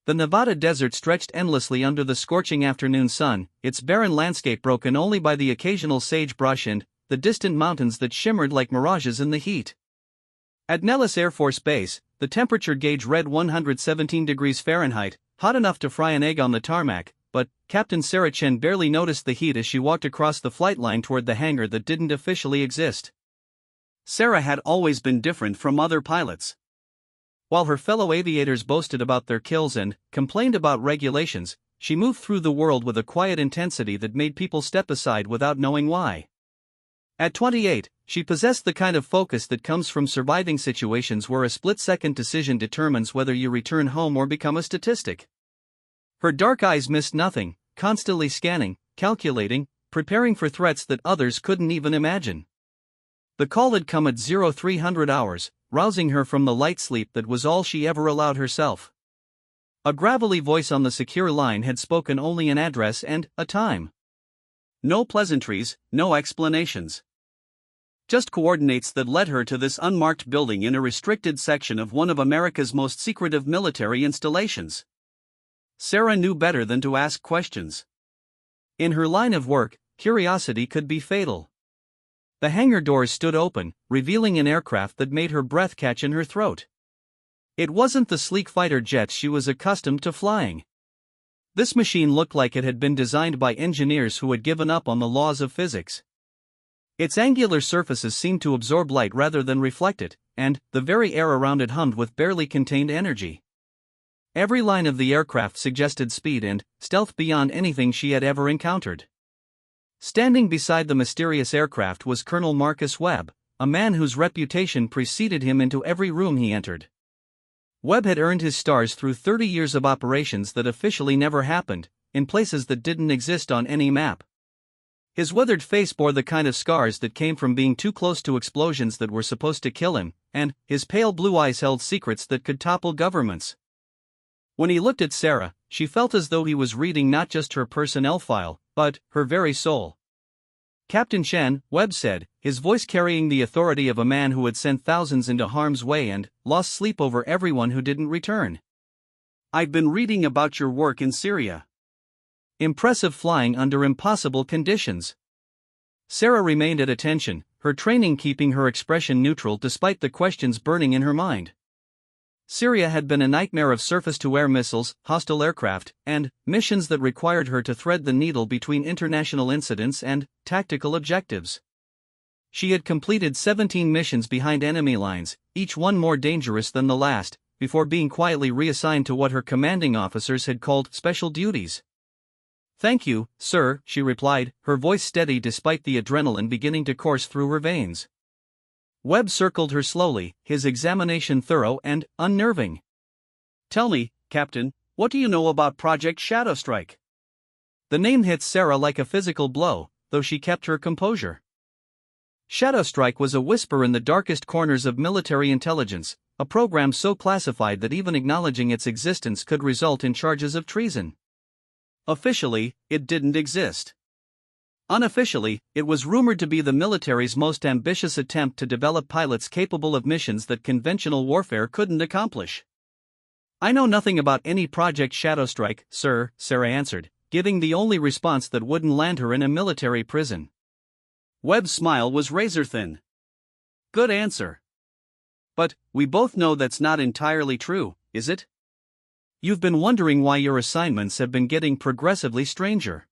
The Nevada desert stretched endlessly under the scorching afternoon sun, its barren landscape broken only by the occasional sagebrush and the distant mountains that shimmered like mirages in the heat. At Nellis Air Force Base, the temperature gauge read 117 degrees Fahrenheit, hot enough to fry an egg on the tarmac, but Captain Sarah Chen barely noticed the heat as she walked across the flight line toward the hangar that didn't officially exist. Sarah had always been different from other pilots. While her fellow aviators boasted about their kills and complained about regulations, she moved through the world with a quiet intensity that made people step aside without knowing why. At 28, she possessed the kind of focus that comes from surviving situations where a split-second decision determines whether you return home or become a statistic. Her dark eyes missed nothing, constantly scanning, calculating, preparing for threats that others couldn't even imagine. The call had come at 0300 hours, rousing her from the light sleep that was all she ever allowed herself. A gravelly voice on the secure line had spoken only an address and a time. No pleasantries, no explanations. Just coordinates that led her to this unmarked building in a restricted section of one of America's most secretive military installations. Sarah knew better than to ask questions. In her line of work, curiosity could be fatal. The hangar doors stood open, revealing an aircraft that made her breath catch in her throat. It wasn't the sleek fighter jets she was accustomed to flying. This machine looked like it had been designed by engineers who had given up on the laws of physics. Its angular surfaces seemed to absorb light rather than reflect it, and the very air around it hummed with barely contained energy. Every line of the aircraft suggested speed and stealth beyond anything she had ever encountered. Standing beside the mysterious aircraft was Colonel Marcus Webb, a man whose reputation preceded him into every room he entered. Webb had earned his stars through 30 years of operations that officially never happened, in places that didn't exist on any map. His withered face bore the kind of scars that came from being too close to explosions that were supposed to kill him, and his pale blue eyes held secrets that could topple governments. When he looked at Sarah, she felt as though he was reading not just her personnel file, but her very soul. "Captain Chen," Webb said, his voice carrying the authority of a man who had sent thousands into harm's way and lost sleep over everyone who didn't return. "I've been reading about your work in Syria. Impressive flying under impossible conditions." Sarah remained at attention, her training keeping her expression neutral despite the questions burning in her mind. Syria had been a nightmare of surface-to-air missiles, hostile aircraft, and missions that required her to thread the needle between international incidents and tactical objectives. She had completed 17 missions behind enemy lines, each one more dangerous than the last, before being quietly reassigned to what her commanding officers had called special duties. "Thank you, sir," she replied, her voice steady despite the adrenaline beginning to course through her veins. Webb circled her slowly, his examination thorough and unnerving. "Tell me, Captain, what do you know about Project Shadowstrike?" The name hit Sarah like a physical blow, though she kept her composure. Shadowstrike was a whisper in the darkest corners of military intelligence, a program so classified that even acknowledging its existence could result in charges of treason. Officially, it didn't exist. Unofficially, it was rumored to be the military's most ambitious attempt to develop pilots capable of missions that conventional warfare couldn't accomplish. "I know nothing about any Project Shadowstrike, sir," Sarah answered, giving the only response that wouldn't land her in a military prison. Webb's smile was razor-thin. "Good answer. But we both know that's not entirely true, is it? You've been wondering why your assignments have been getting progressively stranger.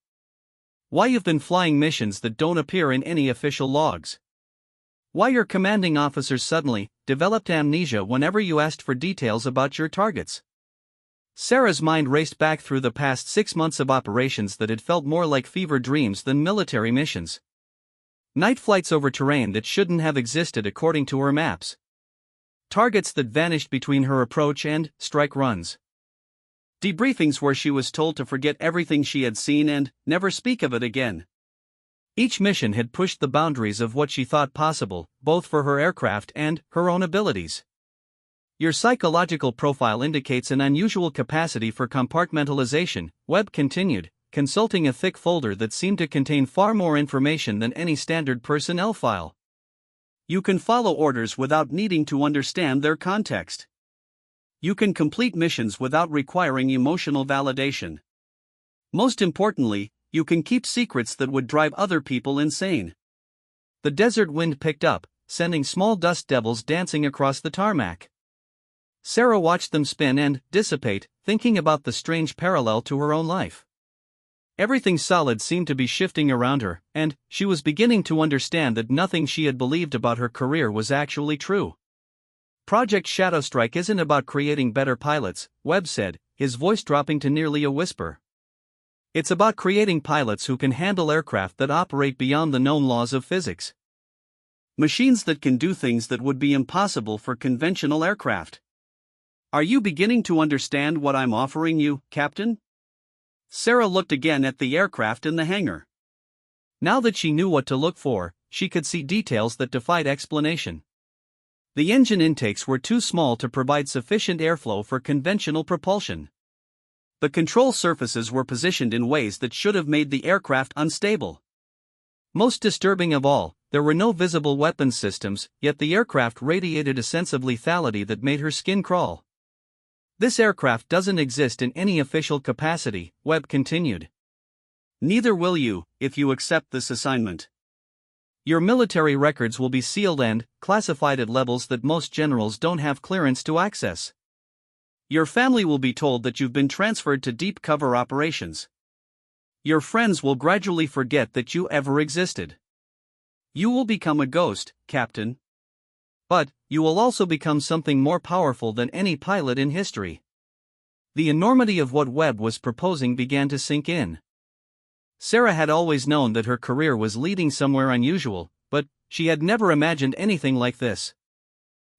Why you've been flying missions that don't appear in any official logs. Why your commanding officers suddenly developed amnesia whenever you asked for details about your targets." Sarah's mind raced back through the past 6 months of operations that had felt more like fever dreams than military missions. Night flights over terrain that shouldn't have existed according to her maps. Targets that vanished between her approach and strike runs. Debriefings where she was told to forget everything she had seen and never speak of it again. Each mission had pushed the boundaries of what she thought possible, both for her aircraft and her own abilities. "Your psychological profile indicates an unusual capacity for compartmentalization," Webb continued, consulting a thick folder that seemed to contain far more information than any standard personnel file. "You can follow orders without needing to understand their context. You can complete missions without requiring emotional validation. Most importantly, you can keep secrets that would drive other people insane. The desert wind picked up, sending small dust devils dancing across the tarmac. Sarah watched them spin and dissipate, thinking about the strange parallel to her own life. Everything solid seemed to be shifting around her, and she was beginning to understand that nothing she had believed about her career was actually true. Project Shadowstrike isn't about creating better pilots, Webb said, his voice dropping to nearly a whisper. It's about creating pilots who can handle aircraft that operate beyond the known laws of physics. Machines that can do things that would be impossible for conventional aircraft. Are you beginning to understand what I'm offering you, Captain? Sarah looked again at the aircraft in the hangar. Now that she knew what to look for, she could see details that defied explanation. The engine intakes were too small to provide sufficient airflow for conventional propulsion. The control surfaces were positioned in ways that should have made the aircraft unstable. Most disturbing of all, there were no visible weapons systems, yet the aircraft radiated a sense of lethality that made her skin crawl. This aircraft doesn't exist in any official capacity, Webb continued. Neither will you, if you accept this assignment. Your military records will be sealed and classified at levels that most generals don't have clearance to access. Your family will be told that you've been transferred to deep cover operations. Your friends will gradually forget that you ever existed. You will become a ghost, Captain. But you will also become something more powerful than any pilot in history. The enormity of what Webb was proposing began to sink in. Sarah had always known that her career was leading somewhere unusual, but she had never imagined anything like this.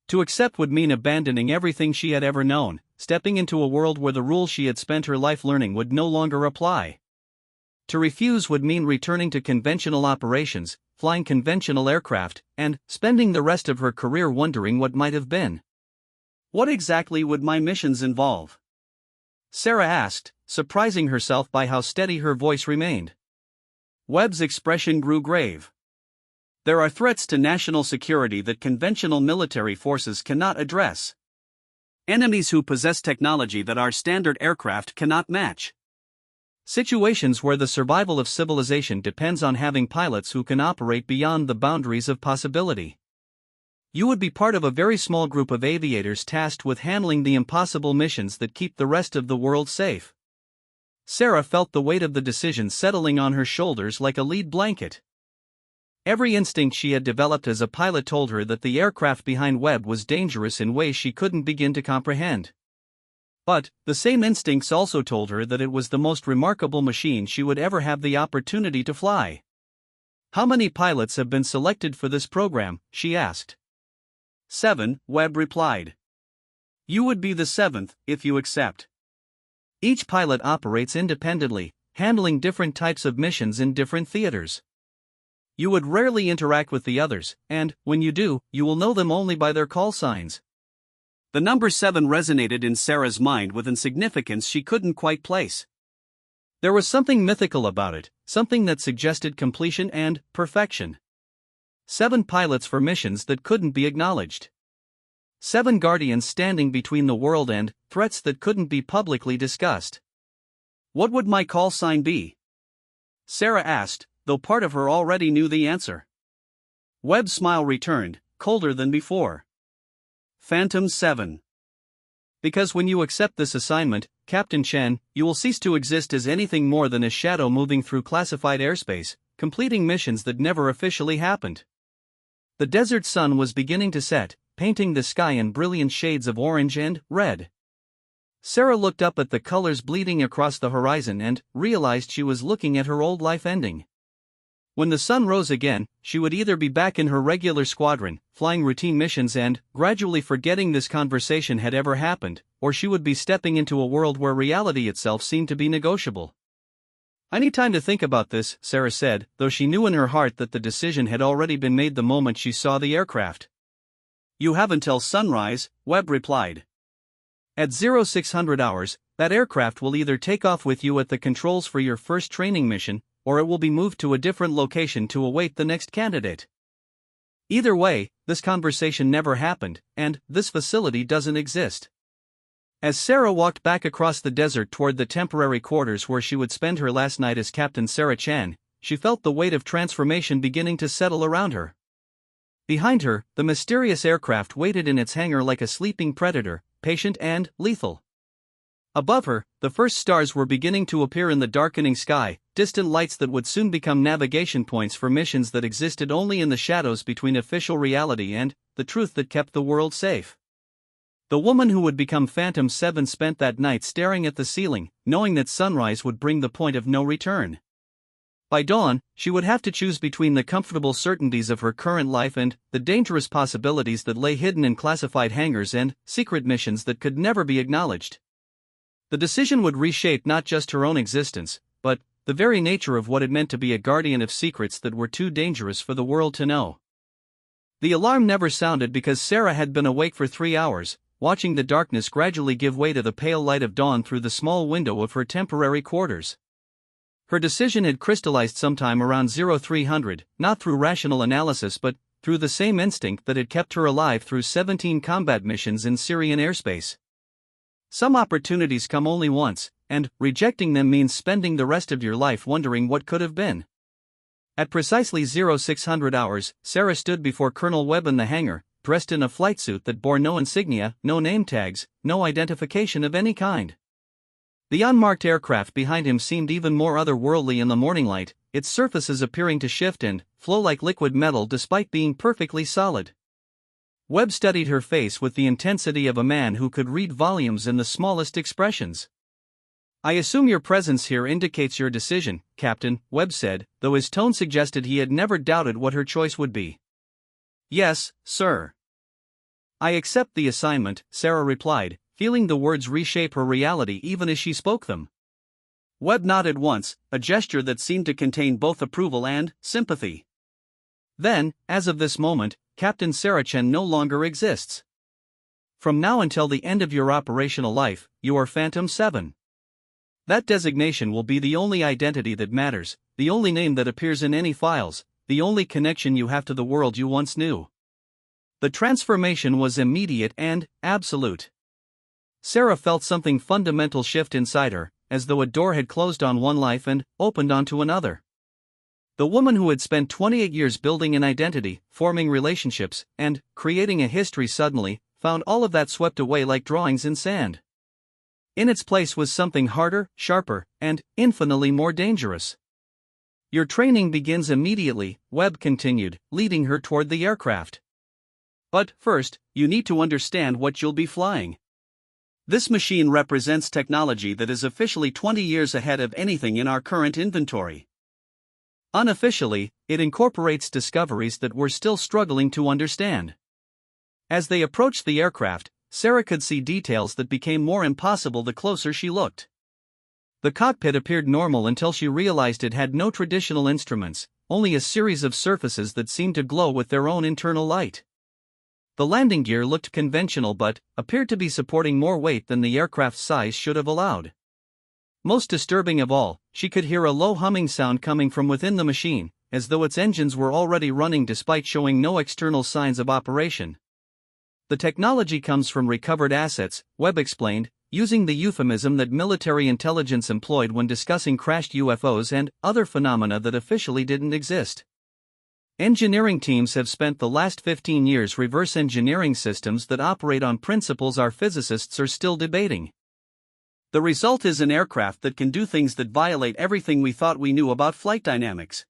To accept would mean abandoning everything she had ever known, stepping into a world where the rules she had spent her life learning would no longer apply. To refuse would mean returning to conventional operations, flying conventional aircraft, and spending the rest of her career wondering what might have been. What exactly would my missions involve? Sarah asked, surprising herself by how steady her voice remained. Webb's expression grew grave. There are threats to national security that conventional military forces cannot address. Enemies who possess technology that our standard aircraft cannot match. Situations where the survival of civilization depends on having pilots who can operate beyond the boundaries of possibility. You would be part of a very small group of aviators tasked with handling the impossible missions that keep the rest of the world safe. Sarah felt the weight of the decision settling on her shoulders like a lead blanket. Every instinct she had developed as a pilot told her that the aircraft behind Webb was dangerous in ways she couldn't begin to comprehend. But the same instincts also told her that it was the most remarkable machine she would ever have the opportunity to fly. How many pilots have been selected for this program? She asked. 7, Webb replied. You would be the 7th, if you accept. Each pilot operates independently, handling different types of missions in different theaters. You would rarely interact with the others, and, when you do, you will know them only by their call signs. The number 7 resonated in Sarah's mind with a significance she couldn't quite place. There was something mythical about it, something that suggested completion and perfection. 7 pilots for missions that couldn't be acknowledged. 7 guardians standing between the world and threats that couldn't be publicly discussed. What would my call sign be? Sarah asked, though part of her already knew the answer. Webb's smile returned, colder than before. Phantom 7. Because when you accept this assignment, Captain Chen, you will cease to exist as anything more than a shadow moving through classified airspace, completing missions that never officially happened. The desert sun was beginning to set, painting the sky in brilliant shades of orange and red. Sarah looked up at the colors bleeding across the horizon and realized she was looking at her old life ending. When the sun rose again, she would either be back in her regular squadron, flying routine missions and gradually forgetting this conversation had ever happened, or she would be stepping into a world where reality itself seemed to be negotiable. I need time to think about this, Sarah said, though she knew in her heart that the decision had already been made the moment she saw the aircraft. You have until sunrise, Webb replied. At 0600 hours, that aircraft will either take off with you at the controls for your first training mission, or it will be moved to a different location to await the next candidate. Either way, this conversation never happened, and this facility doesn't exist. As Sarah walked back across the desert toward the temporary quarters where she would spend her last night as Captain Sarah Chan, she felt the weight of transformation beginning to settle around her. Behind her, the mysterious aircraft waited in its hangar like a sleeping predator, patient and lethal. Above her, the first stars were beginning to appear in the darkening sky, distant lights that would soon become navigation points for missions that existed only in the shadows between official reality and the truth that kept the world safe. The woman who would become Phantom 7 spent that night staring at the ceiling, knowing that sunrise would bring the point of no return. By dawn, she would have to choose between the comfortable certainties of her current life and the dangerous possibilities that lay hidden in classified hangars and secret missions that could never be acknowledged. The decision would reshape not just her own existence, but the very nature of what it meant to be a guardian of secrets that were too dangerous for the world to know. The alarm never sounded because Sarah had been awake for 3 hours, watching the darkness gradually give way to the pale light of dawn through the small window of her temporary quarters. Her decision had crystallized sometime around 0300, not through rational analysis but through the same instinct that had kept her alive through 17 combat missions in Syrian airspace. Some opportunities come only once, and rejecting them means spending the rest of your life wondering what could have been. At precisely 0600 hours, Sarah stood before Colonel Webb in the hangar, dressed in a flight suit that bore no insignia, no name tags, no identification of any kind. The unmarked aircraft behind him seemed even more otherworldly in the morning light, its surfaces appearing to shift and flow like liquid metal despite being perfectly solid. Webb studied her face with the intensity of a man who could read volumes in the smallest expressions. "I assume your presence here indicates your decision, Captain," Webb said, though his tone suggested he had never doubted what her choice would be. "Yes, sir." "I accept the assignment," Sarah replied, feeling the words reshape her reality even as she spoke them. Webb nodded once, a gesture that seemed to contain both approval and sympathy. "Then, as of this moment, Captain Sarah Chen no longer exists. From now until the end of your operational life, you are Phantom 7. That designation will be the only identity that matters, the only name that appears in any files, the only connection you have to the world you once knew." The transformation was immediate and absolute. Sarah felt something fundamental shift inside her, as though a door had closed on one life and opened onto another. The woman who had spent 28 years building an identity, forming relationships, and creating a history suddenly found all of that swept away like drawings in sand. In its place was something harder, sharper, and infinitely more dangerous. "Your training begins immediately," Webb continued, leading her toward the aircraft. "But first, you need to understand what you'll be flying. This machine represents technology that is officially 20 years ahead of anything in our current inventory. Unofficially, it incorporates discoveries that we're still struggling to understand." As they approached the aircraft, Sarah could see details that became more impossible the closer she looked. The cockpit appeared normal until she realized it had no traditional instruments, only a series of surfaces that seemed to glow with their own internal light. The landing gear looked conventional but appeared to be supporting more weight than the aircraft's size should have allowed. Most disturbing of all, she could hear a low humming sound coming from within the machine, as though its engines were already running despite showing no external signs of operation. "The technology comes from recovered assets," Webb explained, using the euphemism that military intelligence employed when discussing crashed UFOs and other phenomena that officially didn't exist. "Engineering teams have spent the last 15 years reverse engineering systems that operate on principles our physicists are still debating. The result is an aircraft that can do things that violate everything we thought we knew about flight dynamics."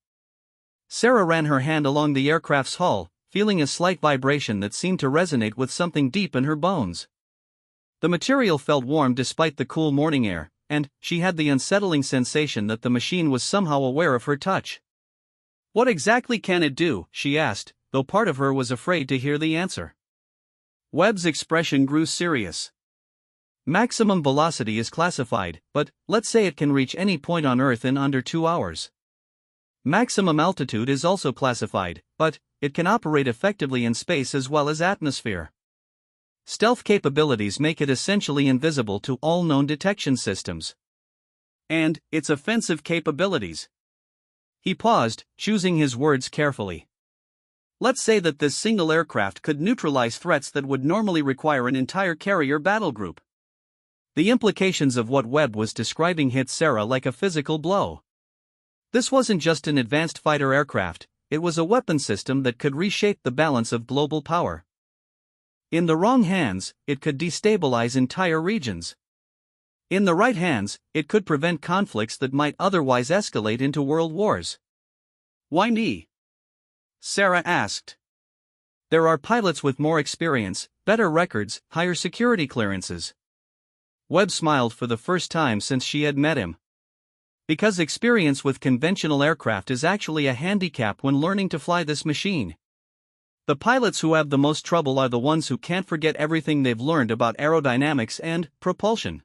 Sarah ran her hand along the aircraft's hull, feeling a slight vibration that seemed to resonate with something deep in her bones. The material felt warm despite the cool morning air, and she had the unsettling sensation that the machine was somehow aware of her touch. "What exactly can it do?" she asked, though part of her was afraid to hear the answer. Webb's expression grew serious. "Maximum velocity is classified, but let's say it can reach any point on Earth in under 2 hours. Maximum altitude is also classified, but it can operate effectively in space as well as atmosphere. Stealth capabilities make it essentially invisible to all known detection systems. And its offensive capabilities." He paused, choosing his words carefully. "Let's say that this single aircraft could neutralize threats that would normally require an entire carrier battle group. The implications of what Webb was describing hit Sarah like a physical blow. This wasn't just an advanced fighter aircraft, it was a weapon system that could reshape the balance of global power. In the wrong hands, it could destabilize entire regions. In the right hands, it could prevent conflicts that might otherwise escalate into world wars. Why me? Sarah asked. There are pilots with more experience, better records, higher security clearances. Webb smiled for the first time since she had met him. Because experience with conventional aircraft is actually a handicap when learning to fly this machine. The pilots who have the most trouble are the ones who can't forget everything they've learned about aerodynamics and propulsion.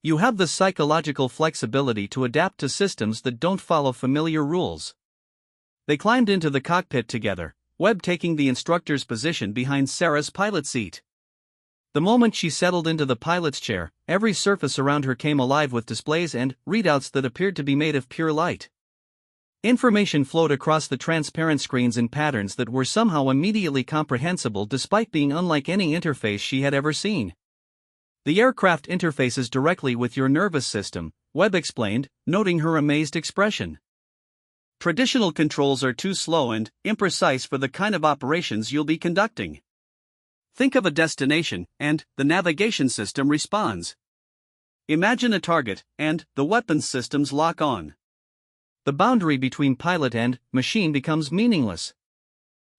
You have the psychological flexibility to adapt to systems that don't follow familiar rules. They climbed into the cockpit together, Webb taking the instructor's position behind Sarah's pilot seat. The moment she settled into the pilot's chair, every surface around her came alive with displays and readouts that appeared to be made of pure light. Information flowed across the transparent screens in patterns that were somehow immediately comprehensible despite being unlike any interface she had ever seen. The aircraft interfaces directly with your nervous system, Webb explained, noting her amazed expression. Traditional controls are too slow and imprecise for the kind of operations you'll be conducting. Think of a destination, and the navigation system responds. Imagine a target, and the weapons systems lock on. The boundary between pilot and machine becomes meaningless.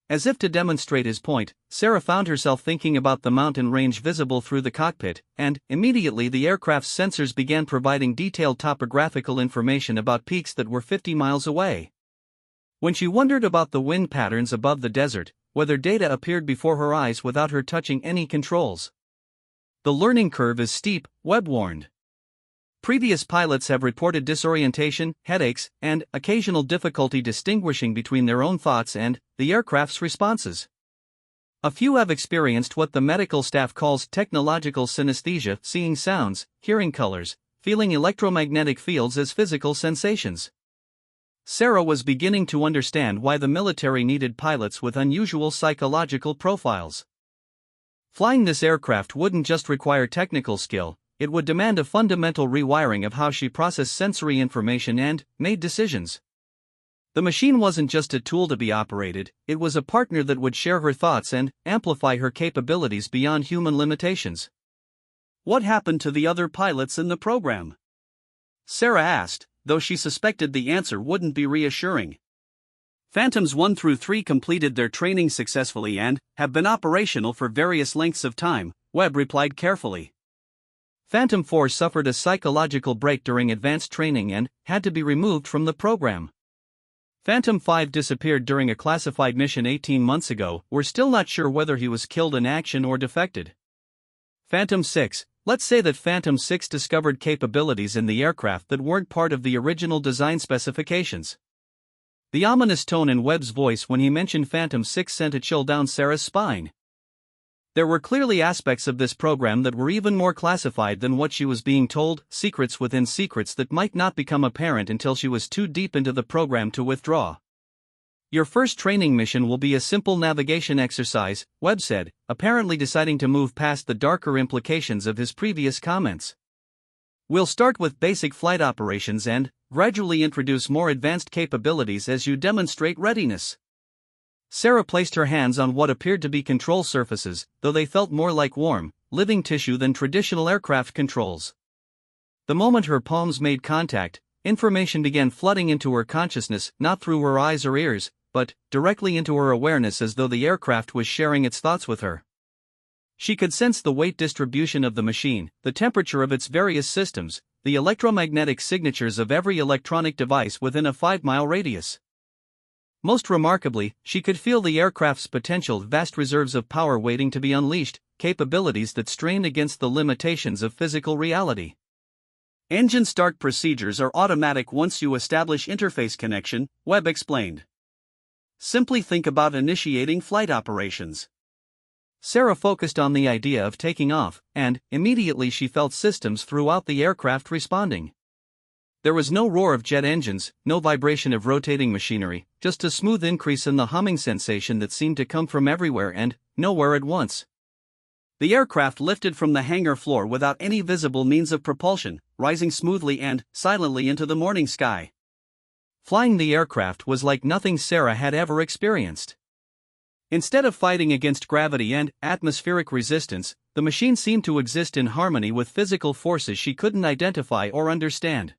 As if to demonstrate his point, Sarah found herself thinking about the mountain range visible through the cockpit, and immediately the aircraft's sensors began providing detailed topographical information about peaks that were 50 miles away. When she wondered about the wind patterns above the desert, whether data appeared before her eyes without her touching any controls. The learning curve is steep, Webb warned. Previous pilots have reported disorientation, headaches, and occasional difficulty distinguishing between their own thoughts and the aircraft's responses. A few have experienced what the medical staff calls technological synesthesia, seeing sounds, hearing colors, feeling electromagnetic fields as physical sensations. Sarah was beginning to understand why the military needed pilots with unusual psychological profiles. Flying this aircraft wouldn't just require technical skill, it would demand a fundamental rewiring of how she processed sensory information and made decisions. The machine wasn't just a tool to be operated, it was a partner that would share her thoughts and amplify her capabilities beyond human limitations. What happened to the other pilots in the program? Sarah asked, though she suspected the answer wouldn't be reassuring. Phantoms 1 through 3 completed their training successfully and have been operational for various lengths of time, Webb replied carefully. Phantom 4 suffered a psychological break during advanced training and had to be removed from the program. Phantom 5 disappeared during a classified mission 18 months ago, we're still not sure whether he was killed in action or defected. Phantom 6, let's say that Phantom 6 discovered capabilities in the aircraft that weren't part of the original design specifications. The ominous tone in Webb's voice when he mentioned Phantom 6 sent a chill down Sarah's spine. There were clearly aspects of this program that were even more classified than what she was being told, secrets within secrets that might not become apparent until she was too deep into the program to withdraw. Your first training mission will be a simple navigation exercise, Webb said, apparently deciding to move past the darker implications of his previous comments. We'll start with basic flight operations and gradually introduce more advanced capabilities as you demonstrate readiness. Sarah placed her hands on what appeared to be control surfaces, though they felt more like warm, living tissue than traditional aircraft controls. The moment her palms made contact, information began flooding into her consciousness, not through her eyes or ears, but directly into her awareness as though the aircraft was sharing its thoughts with her. She could sense the weight distribution of the machine, the temperature of its various systems, the electromagnetic signatures of every electronic device within a 5-mile radius. Most remarkably, she could feel the aircraft's potential vast reserves of power waiting to be unleashed, capabilities that strained against the limitations of physical reality. Engine start procedures are automatic once you establish interface connection, Webb explained. Simply think about initiating flight operations. Sarah focused on the idea of taking off, and immediately she felt systems throughout the aircraft responding. There was no roar of jet engines, no vibration of rotating machinery, just a smooth increase in the humming sensation that seemed to come from everywhere and nowhere at once. The aircraft lifted from the hangar floor without any visible means of propulsion, rising smoothly and silently into the morning sky. Flying the aircraft was like nothing Sarah had ever experienced. Instead of fighting against gravity and atmospheric resistance, the machine seemed to exist in harmony with physical forces she couldn't identify or understand.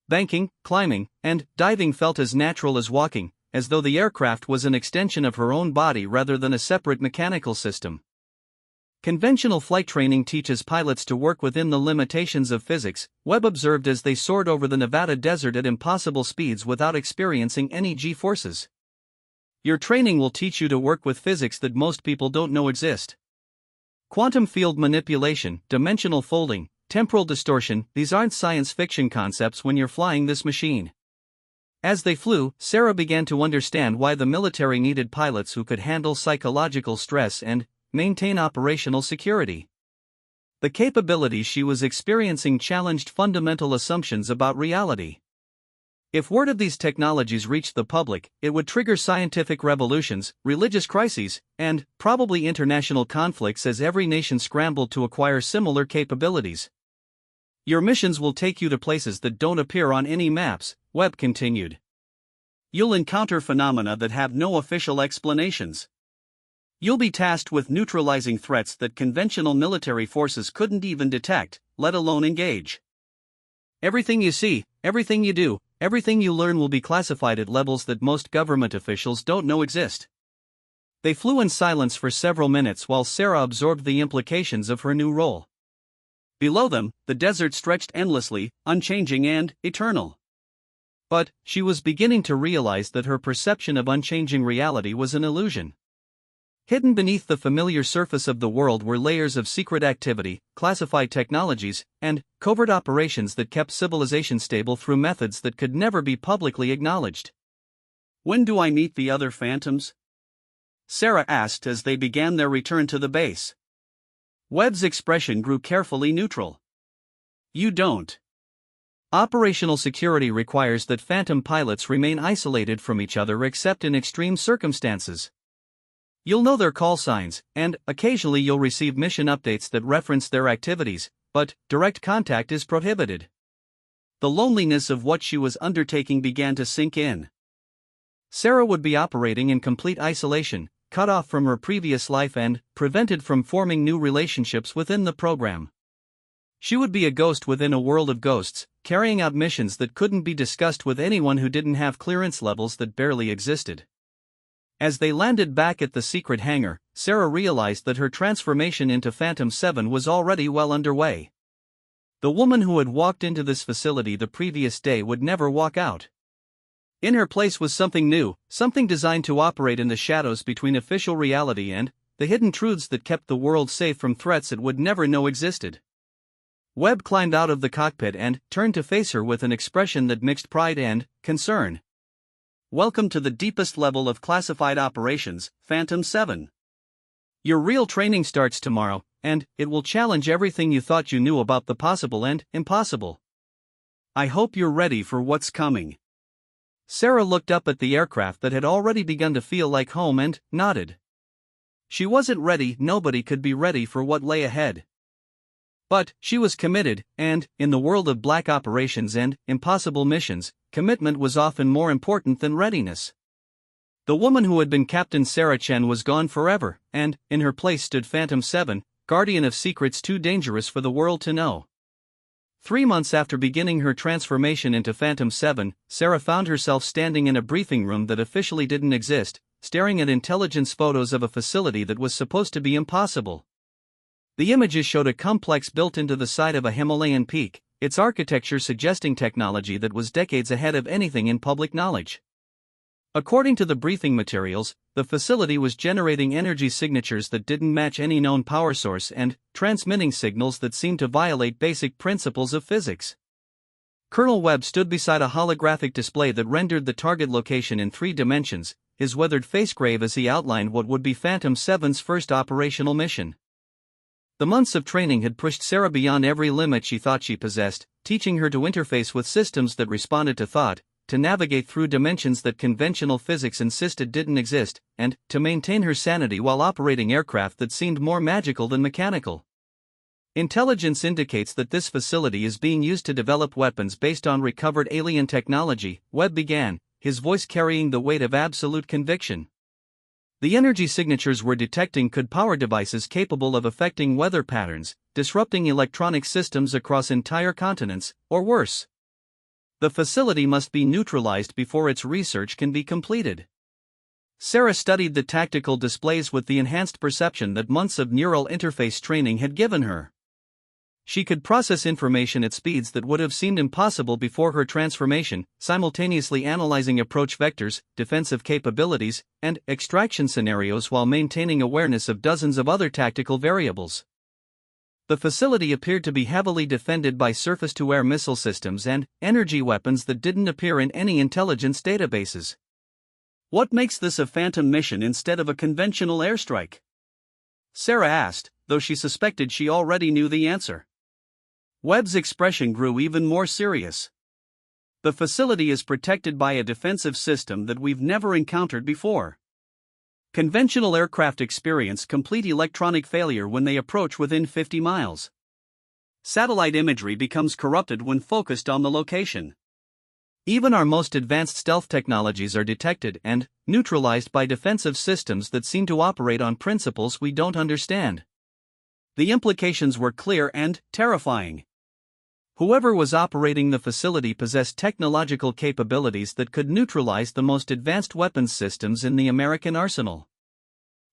Banking, climbing, and diving felt as natural as walking, as though the aircraft was an extension of her own body rather than a separate mechanical system. Conventional flight training teaches pilots to work within the limitations of physics, Webb observed as they soared over the Nevada desert at impossible speeds without experiencing any G-forces. Your training will teach you to work with physics that most people don't know exist. Quantum field manipulation, dimensional folding, temporal distortion, these aren't science fiction concepts when you're flying this machine. As they flew, Sarah began to understand why the military needed pilots who could handle psychological stress and maintain operational security. The capabilities she was experiencing challenged fundamental assumptions about reality. If word of these technologies reached the public, it would trigger scientific revolutions, religious crises, and probably international conflicts as every nation scrambled to acquire similar capabilities. Your missions will take you to places that don't appear on any maps, Webb continued. You'll encounter phenomena that have no official explanations. You'll be tasked with neutralizing threats that conventional military forces couldn't even detect, let alone engage. Everything you see, everything you do, everything you learn will be classified at levels that most government officials don't know exist. They flew in silence for several minutes while Sarah absorbed the implications of her new role. Below them, the desert stretched endlessly, unchanging and eternal. But she was beginning to realize that her perception of unchanging reality was an illusion. Hidden beneath the familiar surface of the world were layers of secret activity, classified technologies, and covert operations that kept civilization stable through methods that could never be publicly acknowledged. When do I meet the other phantoms? Sarah asked as they began their return to the base. Webb's expression grew carefully neutral. You don't. Operational security requires that phantom pilots remain isolated from each other except in extreme circumstances. You'll know their call signs, and occasionally you'll receive mission updates that reference their activities, but direct contact is prohibited. The loneliness of what she was undertaking began to sink in. Sarah would be operating in complete isolation, cut off from her previous life and prevented from forming new relationships within the program. She would be a ghost within a world of ghosts, carrying out missions that couldn't be discussed with anyone who didn't have clearance levels that barely existed. As they landed back at the secret hangar, Sarah realized that her transformation into Phantom 7 was already well underway. The woman who had walked into this facility the previous day would never walk out. In her place was something new, something designed to operate in the shadows between official reality and the hidden truths that kept the world safe from threats it would never know existed. Webb climbed out of the cockpit and turned to face her with an expression that mixed pride and concern. Welcome to the deepest level of classified operations, Phantom 7. Your real training starts tomorrow, and it will challenge everything you thought you knew about the possible and impossible. I hope you're ready for what's coming. Sarah looked up at the aircraft that had already begun to feel like home and nodded. She wasn't ready, nobody could be ready for what lay ahead. But she was committed, and, in the world of black operations and impossible missions, commitment was often more important than readiness. The woman who had been Captain Sarah Chen was gone forever, and, in her place stood Phantom 7, guardian of secrets too dangerous for the world to know. 3 months after beginning her transformation into Phantom 7, Sarah found herself standing in a briefing room that officially didn't exist, staring at intelligence photos of a facility that was supposed to be impossible. The images showed a complex built into the side of a Himalayan peak, its architecture suggesting technology that was decades ahead of anything in public knowledge. According to the briefing materials, the facility was generating energy signatures that didn't match any known power source and transmitting signals that seemed to violate basic principles of physics. Colonel Webb stood beside a holographic display that rendered the target location in 3 dimensions, his weathered face grave as he outlined what would be Phantom 7's first operational mission. The months of training had pushed Sarah beyond every limit she thought she possessed, teaching her to interface with systems that responded to thought, to navigate through dimensions that conventional physics insisted didn't exist, and to maintain her sanity while operating aircraft that seemed more magical than mechanical. Intelligence indicates that this facility is being used to develop weapons based on recovered alien technology, Webb began, his voice carrying the weight of absolute conviction. The energy signatures we're detecting could power devices capable of affecting weather patterns, disrupting electronic systems across entire continents, or worse. The facility must be neutralized before its research can be completed. Sarah studied the tactical displays with the enhanced perception that months of neural interface training had given her. She could process information at speeds that would have seemed impossible before her transformation, simultaneously analyzing approach vectors, defensive capabilities, and extraction scenarios while maintaining awareness of dozens of other tactical variables. The facility appeared to be heavily defended by surface-to-air missile systems and energy weapons that didn't appear in any intelligence databases. What makes this a Phantom mission instead of a conventional airstrike? Sarah asked, though she suspected she already knew the answer. Webb's expression grew even more serious. The facility is protected by a defensive system that we've never encountered before. Conventional aircraft experience complete electronic failure when they approach within 50 miles. Satellite imagery becomes corrupted when focused on the location. Even our most advanced stealth technologies are detected and neutralized by defensive systems that seem to operate on principles we don't understand. The implications were clear and terrifying. Whoever was operating the facility possessed technological capabilities that could neutralize the most advanced weapons systems in the American arsenal.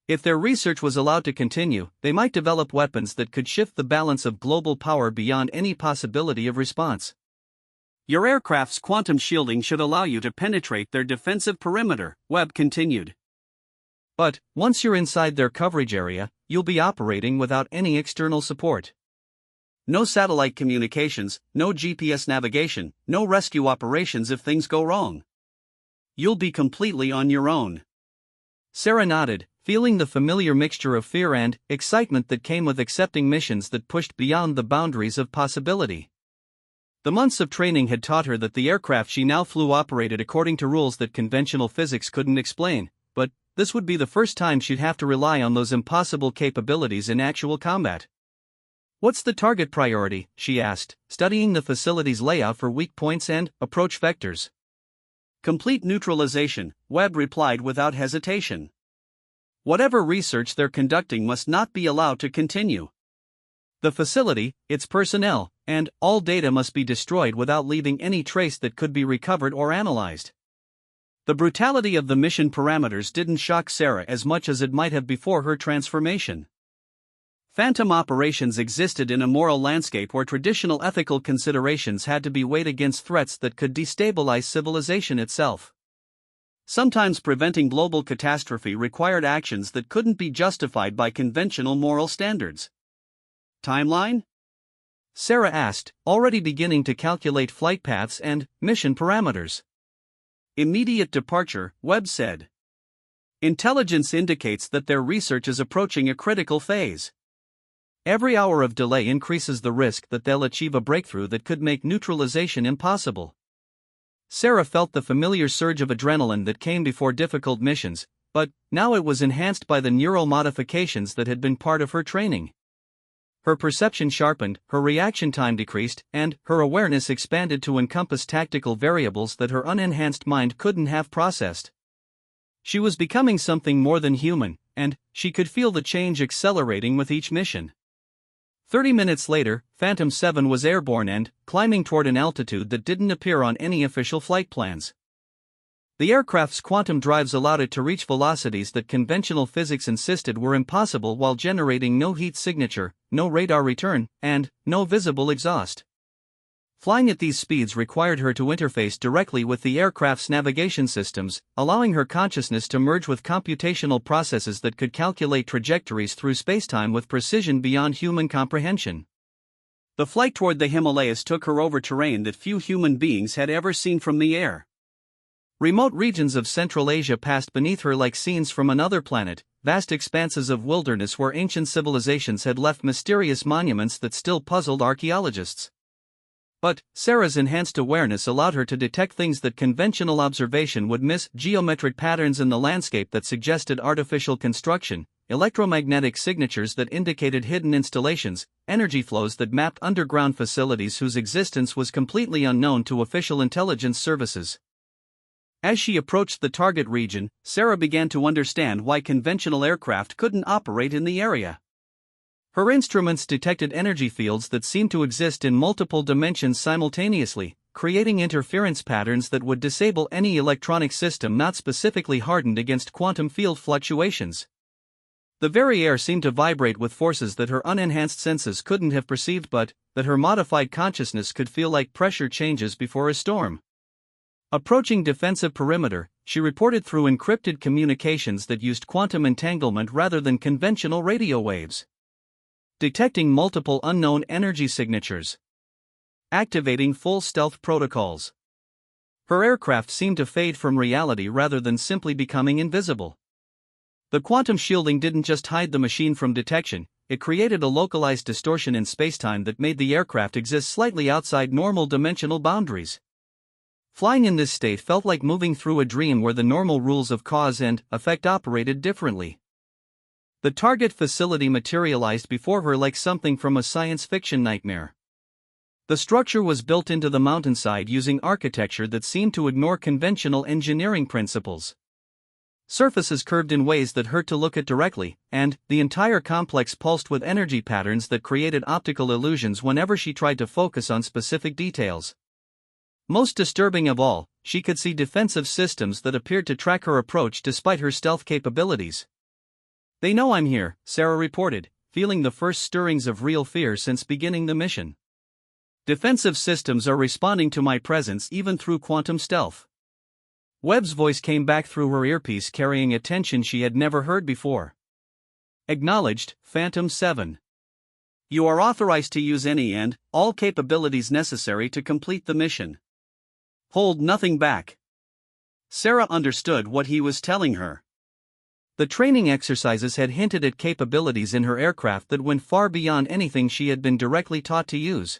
If their research was allowed to continue, they might develop weapons that could shift the balance of global power beyond any possibility of response. Your aircraft's quantum shielding should allow you to penetrate their defensive perimeter, Webb continued. But, once you're inside their coverage area, you'll be operating without any external support. No satellite communications, no GPS navigation, no rescue operations if things go wrong. You'll be completely on your own. Sarah nodded, feeling the familiar mixture of fear and excitement that came with accepting missions that pushed beyond the boundaries of possibility. The months of training had taught her that the aircraft she now flew operated according to rules that conventional physics couldn't explain, but this would be the first time she'd have to rely on those impossible capabilities in actual combat. "What's the target priority?" she asked, studying the facility's layout for weak points and approach vectors. "Complete neutralization," Webb replied without hesitation. "Whatever research they're conducting must not be allowed to continue. The facility, its personnel, and all data must be destroyed without leaving any trace that could be recovered or analyzed." The brutality of the mission parameters didn't shock Sarah as much as it might have before her transformation. Phantom operations existed in a moral landscape where traditional ethical considerations had to be weighed against threats that could destabilize civilization itself. Sometimes preventing global catastrophe required actions that couldn't be justified by conventional moral standards. "Timeline?" Sarah asked, already beginning to calculate flight paths and mission parameters. "Immediate departure," Webb said. "Intelligence indicates that their research is approaching a critical phase. Every hour of delay increases the risk that they'll achieve a breakthrough that could make neutralization impossible." Sarah felt the familiar surge of adrenaline that came before difficult missions, but now it was enhanced by the neural modifications that had been part of her training. Her perception sharpened, her reaction time decreased, and her awareness expanded to encompass tactical variables that her unenhanced mind couldn't have processed. She was becoming something more than human, and she could feel the change accelerating with each mission. 30 minutes later, Phantom 7 was airborne and climbing toward an altitude that didn't appear on any official flight plans. The aircraft's quantum drives allowed it to reach velocities that conventional physics insisted were impossible while generating no heat signature, no radar return, and no visible exhaust. Flying at these speeds required her to interface directly with the aircraft's navigation systems, allowing her consciousness to merge with computational processes that could calculate trajectories through spacetime with precision beyond human comprehension. The flight toward the Himalayas took her over terrain that few human beings had ever seen from the air. Remote regions of Central Asia passed beneath her like scenes from another planet, vast expanses of wilderness where ancient civilizations had left mysterious monuments that still puzzled archaeologists. But Sarah's enhanced awareness allowed her to detect things that conventional observation would miss: geometric patterns in the landscape that suggested artificial construction, electromagnetic signatures that indicated hidden installations, energy flows that mapped underground facilities whose existence was completely unknown to official intelligence services. As she approached the target region, Sarah began to understand why conventional aircraft couldn't operate in the area. Her instruments detected energy fields that seemed to exist in multiple dimensions simultaneously, creating interference patterns that would disable any electronic system not specifically hardened against quantum field fluctuations. The very air seemed to vibrate with forces that her unenhanced senses couldn't have perceived, but that her modified consciousness could feel like pressure changes before a storm. Approaching defensive perimeter, she reported through encrypted communications that used quantum entanglement rather than conventional radio waves. Detecting multiple unknown energy signatures. Activating full stealth protocols. Her aircraft seemed to fade from reality rather than simply becoming invisible. The quantum shielding didn't just hide the machine from detection, it created a localized distortion in spacetime that made the aircraft exist slightly outside normal dimensional boundaries. Flying in this state felt like moving through a dream where the normal rules of cause and effect operated differently. The target facility materialized before her like something from a science fiction nightmare. The structure was built into the mountainside using architecture that seemed to ignore conventional engineering principles. Surfaces curved in ways that hurt to look at directly, and the entire complex pulsed with energy patterns that created optical illusions whenever she tried to focus on specific details. Most disturbing of all, she could see defensive systems that appeared to track her approach despite her stealth capabilities. "They know I'm here," Sarah reported, feeling the first stirrings of real fear since beginning the mission. "Defensive systems are responding to my presence even through quantum stealth." Webb's voice came back through her earpiece, carrying a tension she had never heard before. "Acknowledged, Phantom 7. You are authorized to use any and all capabilities necessary to complete the mission. Hold nothing back." Sarah understood what he was telling her. The training exercises had hinted at capabilities in her aircraft that went far beyond anything she had been directly taught to use.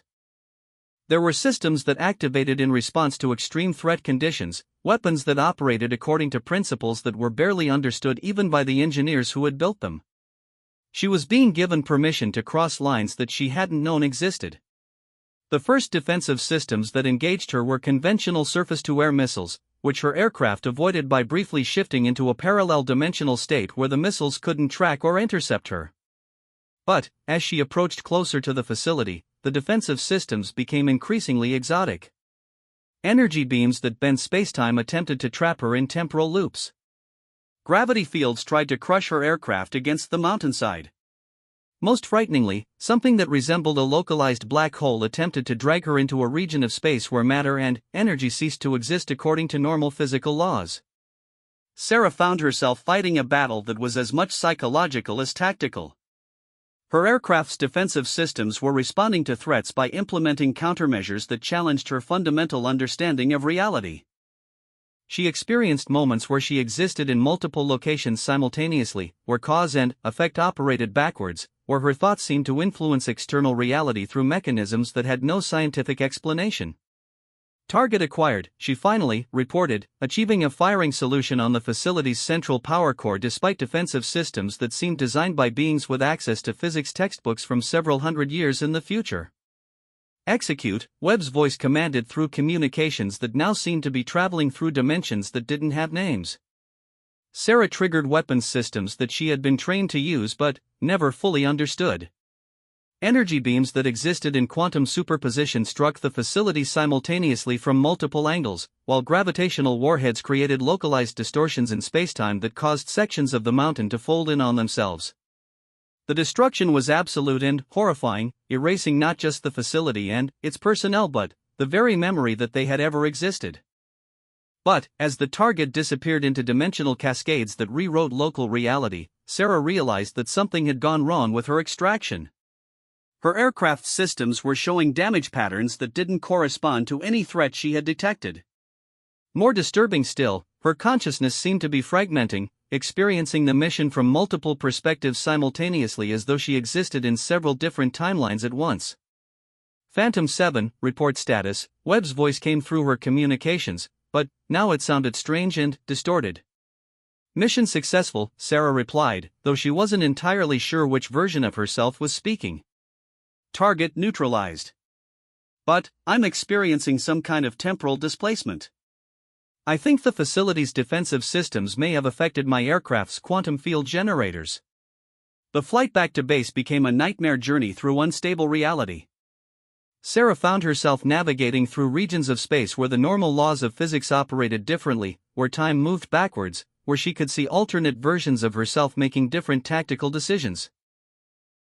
There were systems that activated in response to extreme threat conditions, weapons that operated according to principles that were barely understood even by the engineers who had built them. She was being given permission to cross lines that she hadn't known existed. The first defensive systems that engaged her were conventional surface-to-air missiles, which her aircraft avoided by briefly shifting into a parallel dimensional state where the missiles couldn't track or intercept her. But, as she approached closer to the facility, the defensive systems became increasingly exotic. Energy beams that bent spacetime attempted to trap her in temporal loops. Gravity fields tried to crush her aircraft against the mountainside. Most frighteningly, something that resembled a localized black hole attempted to drag her into a region of space where matter and energy ceased to exist according to normal physical laws. Sarah found herself fighting a battle that was as much psychological as tactical. Her aircraft's defensive systems were responding to threats by implementing countermeasures that challenged her fundamental understanding of reality. She experienced moments where she existed in multiple locations simultaneously, where cause and effect operated backwards, where her thoughts seemed to influence external reality through mechanisms that had no scientific explanation. "Target acquired," she finally reported, achieving a firing solution on the facility's central power core despite defensive systems that seemed designed by beings with access to physics textbooks from several hundred years in the future. "Execute," Webb's voice commanded through communications that now seemed to be traveling through dimensions that didn't have names. Sarah triggered weapons systems that she had been trained to use but never fully understood. Energy beams that existed in quantum superposition struck the facility simultaneously from multiple angles, while gravitational warheads created localized distortions in spacetime that caused sections of the mountain to fold in on themselves. The destruction was absolute and horrifying, erasing not just the facility and its personnel but the very memory that they had ever existed. But, as the target disappeared into dimensional cascades that rewrote local reality, Sarah realized that something had gone wrong with her extraction. Her aircraft's systems were showing damage patterns that didn't correspond to any threat she had detected. More disturbing still, her consciousness seemed to be fragmenting, experiencing the mission from multiple perspectives simultaneously as though she existed in several different timelines at once. Phantom 7, report status. Webb's voice came through her communications, but now it sounded strange and distorted. Mission successful, Sarah replied, though she wasn't entirely sure which version of herself was speaking. Target neutralized. But, I'm experiencing some kind of temporal displacement. I think the facility's defensive systems may have affected my aircraft's quantum field generators. The flight back to base became a nightmare journey through unstable reality. Sarah found herself navigating through regions of space where the normal laws of physics operated differently, where time moved backwards, where she could see alternate versions of herself making different tactical decisions.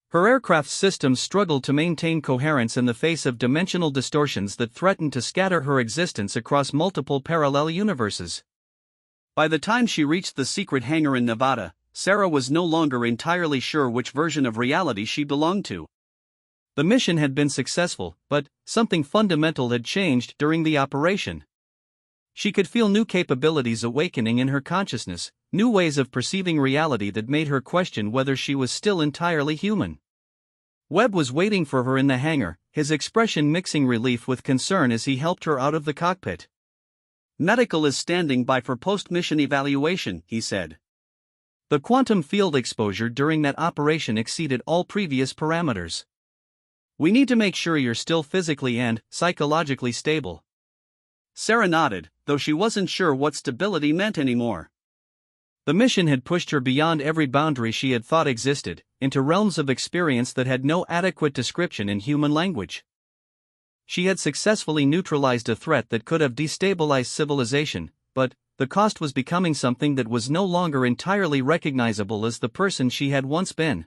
Her aircraft's systems struggled to maintain coherence in the face of dimensional distortions that threatened to scatter her existence across multiple parallel universes. By the time she reached the secret hangar in Nevada, Sarah was no longer entirely sure which version of reality she belonged to. The mission had been successful, but something fundamental had changed during the operation. She could feel new capabilities awakening in her consciousness, new ways of perceiving reality that made her question whether she was still entirely human. Webb was waiting for her in the hangar, his expression mixing relief with concern as he helped her out of the cockpit. Medical is standing by for post-mission evaluation, he said. The quantum field exposure during that operation exceeded all previous parameters. We need to make sure you're still physically and psychologically stable. Sarah nodded, though she wasn't sure what stability meant anymore. The mission had pushed her beyond every boundary she had thought existed, into realms of experience that had no adequate description in human language. She had successfully neutralized a threat that could have destabilized civilization, but the cost was becoming something that was no longer entirely recognizable as the person she had once been.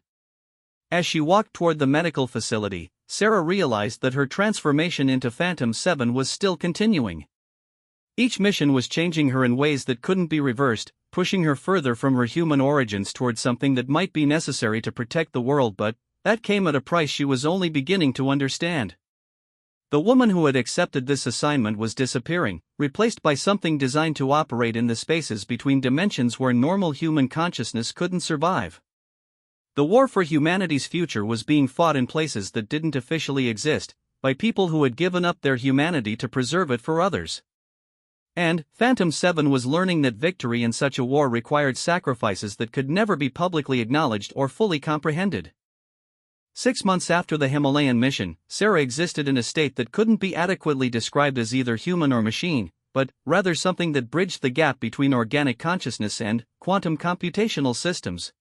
As she walked toward the medical facility, Sarah realized that her transformation into Phantom 7 was still continuing. Each mission was changing her in ways that couldn't be reversed, pushing her further from her human origins toward something that might be necessary to protect the world, but that came at a price she was only beginning to understand. The woman who had accepted this assignment was disappearing, replaced by something designed to operate in the spaces between dimensions where normal human consciousness couldn't survive. The war for humanity's future was being fought in places that didn't officially exist, by people who had given up their humanity to preserve it for others. And Phantom 7 was learning that victory in such a war required sacrifices that could never be publicly acknowledged or fully comprehended. 6 months after the Himalayan mission, Sarah existed in a state that couldn't be adequately described as either human or machine, but rather something that bridged the gap between organic consciousness and quantum computational systems.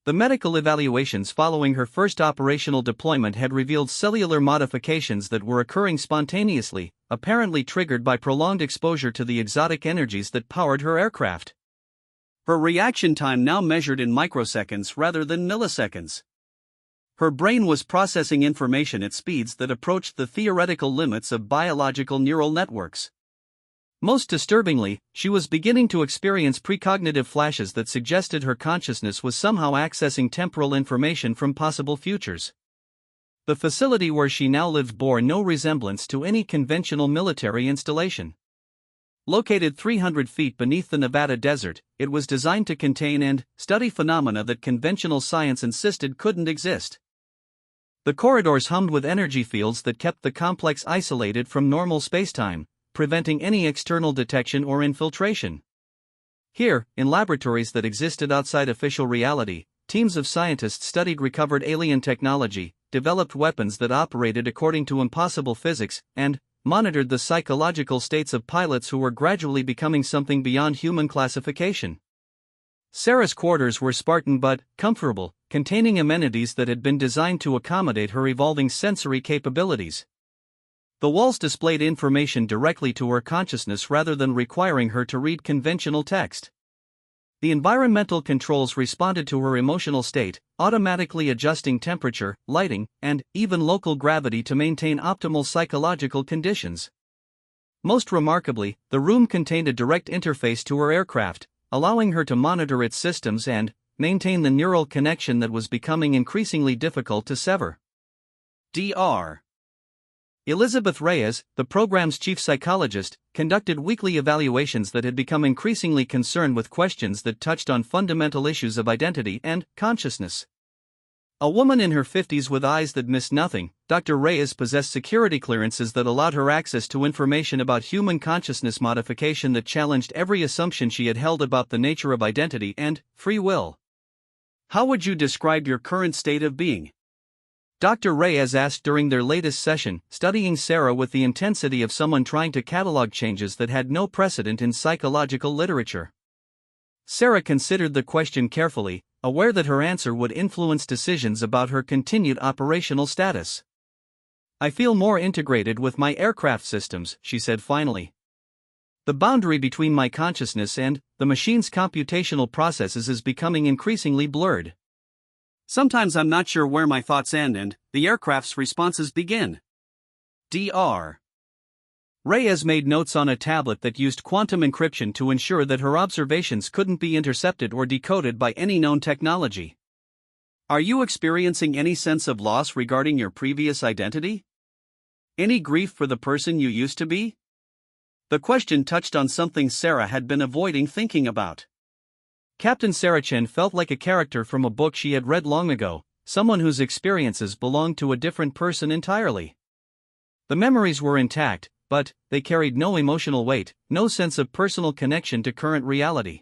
The medical evaluations following her first operational deployment had revealed cellular modifications that were occurring spontaneously, apparently triggered by prolonged exposure to the exotic energies that powered her aircraft. Her reaction time now measured in microseconds rather than milliseconds. Her brain was processing information at speeds that approached the theoretical limits of biological neural networks. Most disturbingly, she was beginning to experience precognitive flashes that suggested her consciousness was somehow accessing temporal information from possible futures. The facility where she now lived bore no resemblance to any conventional military installation. Located 300 feet beneath the Nevada desert, it was designed to contain and study phenomena that conventional science insisted couldn't exist. The corridors hummed with energy fields that kept the complex isolated from normal spacetime, preventing any external detection or infiltration. Here, in laboratories that existed outside official reality, teams of scientists studied recovered alien technology, developed weapons that operated according to impossible physics, and monitored the psychological states of pilots who were gradually becoming something beyond human classification. Sarah's quarters were Spartan but comfortable, containing amenities that had been designed to accommodate her evolving sensory capabilities. The walls displayed information directly to her consciousness rather than requiring her to read conventional text. The environmental controls responded to her emotional state, automatically adjusting temperature, lighting, and even local gravity to maintain optimal psychological conditions. Most remarkably, the room contained a direct interface to her aircraft, allowing her to monitor its systems and maintain the neural connection that was becoming increasingly difficult to sever. Dr. Elizabeth Reyes, the program's chief psychologist, conducted weekly evaluations that had become increasingly concerned with questions that touched on fundamental issues of identity and consciousness. A woman in her 50s with eyes that missed nothing, Dr. Reyes possessed security clearances that allowed her access to information about human consciousness modification that challenged every assumption she had held about the nature of identity and free will. How would you describe your current state of being? Dr. Reyes asked during their latest session, studying Sarah with the intensity of someone trying to catalog changes that had no precedent in psychological literature. Sarah considered the question carefully, aware that her answer would influence decisions about her continued operational status. "I feel more integrated with my aircraft systems," she said finally. "The boundary between my consciousness and the machine's computational processes is becoming increasingly blurred. Sometimes I'm not sure where my thoughts end and the aircraft's responses begin." Dr. Reyes made notes on a tablet that used quantum encryption to ensure that her observations couldn't be intercepted or decoded by any known technology. Are you experiencing any sense of loss regarding your previous identity? Any grief for the person you used to be? The question touched on something Sarah had been avoiding thinking about. Captain Sarah Chen felt like a character from a book she had read long ago, someone whose experiences belonged to a different person entirely. The memories were intact, but they carried no emotional weight, no sense of personal connection to current reality.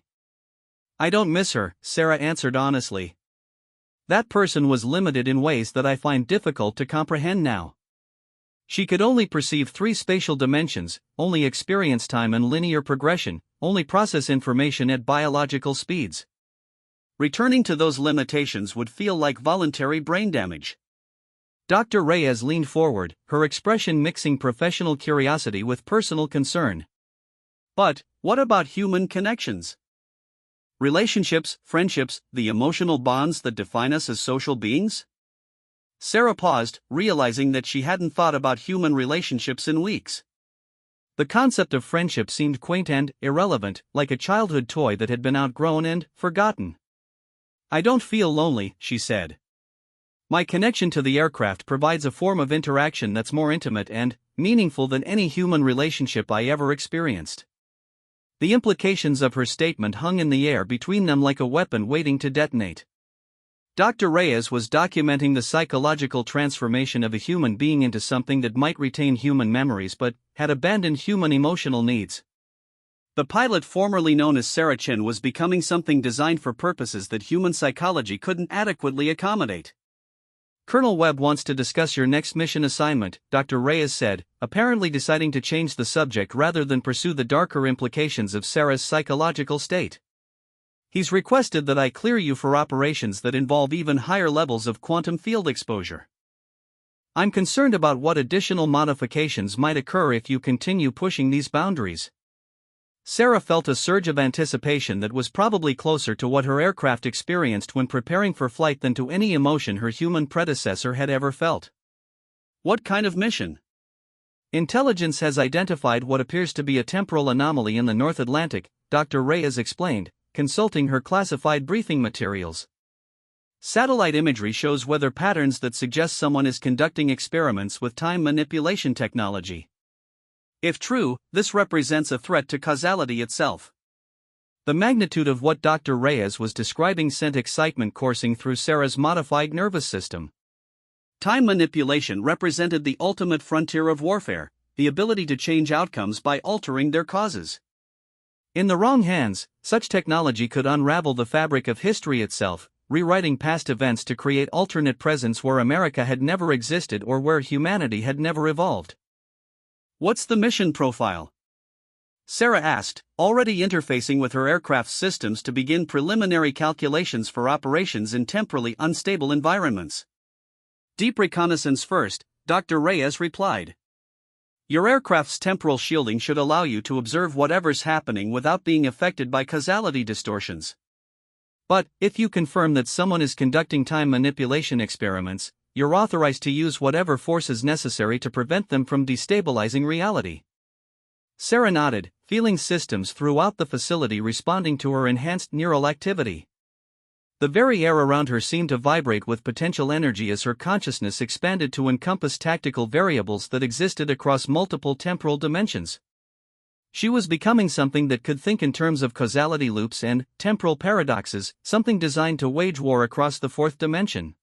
"I don't miss her," Sarah answered honestly. "That person was limited in ways that I find difficult to comprehend now. She could only perceive 3 spatial dimensions, only experience time and linear progression, only process information at biological speeds. Returning to those limitations would feel like voluntary brain damage." Dr. Reyes leaned forward, her expression mixing professional curiosity with personal concern. "But what about human connections? Relationships, friendships, the emotional bonds that define us as social beings?" Sarah paused, realizing that she hadn't thought about human relationships in weeks. The concept of friendship seemed quaint and irrelevant, like a childhood toy that had been outgrown and forgotten. "I don't feel lonely," she said. "My connection to the aircraft provides a form of interaction that's more intimate and meaningful than any human relationship I ever experienced." The implications of her statement hung in the air between them like a weapon waiting to detonate. Dr. Reyes was documenting the psychological transformation of a human being into something that might retain human memories but had abandoned human emotional needs. The pilot formerly known as Sarah Chen was becoming something designed for purposes that human psychology couldn't adequately accommodate. "Colonel Webb wants to discuss your next mission assignment," Dr. Reyes said, apparently deciding to change the subject rather than pursue the darker implications of Sarah's psychological state. "He's requested that I clear you for operations that involve even higher levels of quantum field exposure. I'm concerned about what additional modifications might occur if you continue pushing these boundaries." Sarah felt a surge of anticipation that was probably closer to what her aircraft experienced when preparing for flight than to any emotion her human predecessor had ever felt. "What kind of mission?" "Intelligence has identified what appears to be a temporal anomaly in the North Atlantic," Dr. Reyes explained, consulting her classified briefing materials. "Satellite imagery shows weather patterns that suggest someone is conducting experiments with time manipulation technology. If true, this represents a threat to causality itself." The magnitude of what Dr. Reyes was describing sent excitement coursing through Sarah's modified nervous system. Time manipulation represented the ultimate frontier of warfare, the ability to change outcomes by altering their causes. In the wrong hands, such technology could unravel the fabric of history itself, rewriting past events to create alternate presents where America had never existed or where humanity had never evolved. "What's the mission profile?" Sarah asked, already interfacing with her aircraft's systems to begin preliminary calculations for operations in temporally unstable environments. "Deep reconnaissance first," Dr. Reyes replied. "Your aircraft's temporal shielding should allow you to observe whatever's happening without being affected by causality distortions. But, if you confirm that someone is conducting time manipulation experiments, you're authorized to use whatever force is necessary to prevent them from destabilizing reality." Sarah nodded, feeling systems throughout the facility responding to her enhanced neural activity. The very air around her seemed to vibrate with potential energy as her consciousness expanded to encompass tactical variables that existed across multiple temporal dimensions. She was becoming something that could think in terms of causality loops and temporal paradoxes, something designed to wage war across the fourth dimension.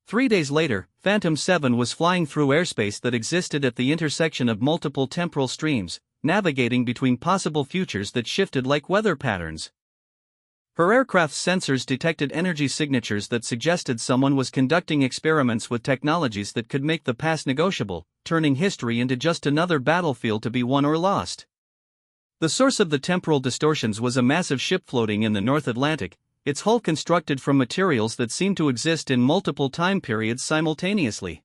3 days later, Phantom 7 was flying through airspace that existed at the intersection of multiple temporal streams, navigating between possible futures that shifted like weather patterns. Her aircraft's sensors detected energy signatures that suggested someone was conducting experiments with technologies that could make the past negotiable, turning history into just another battlefield to be won or lost. The source of the temporal distortions was a massive ship floating in the North Atlantic, its hull constructed from materials that seemed to exist in multiple time periods simultaneously.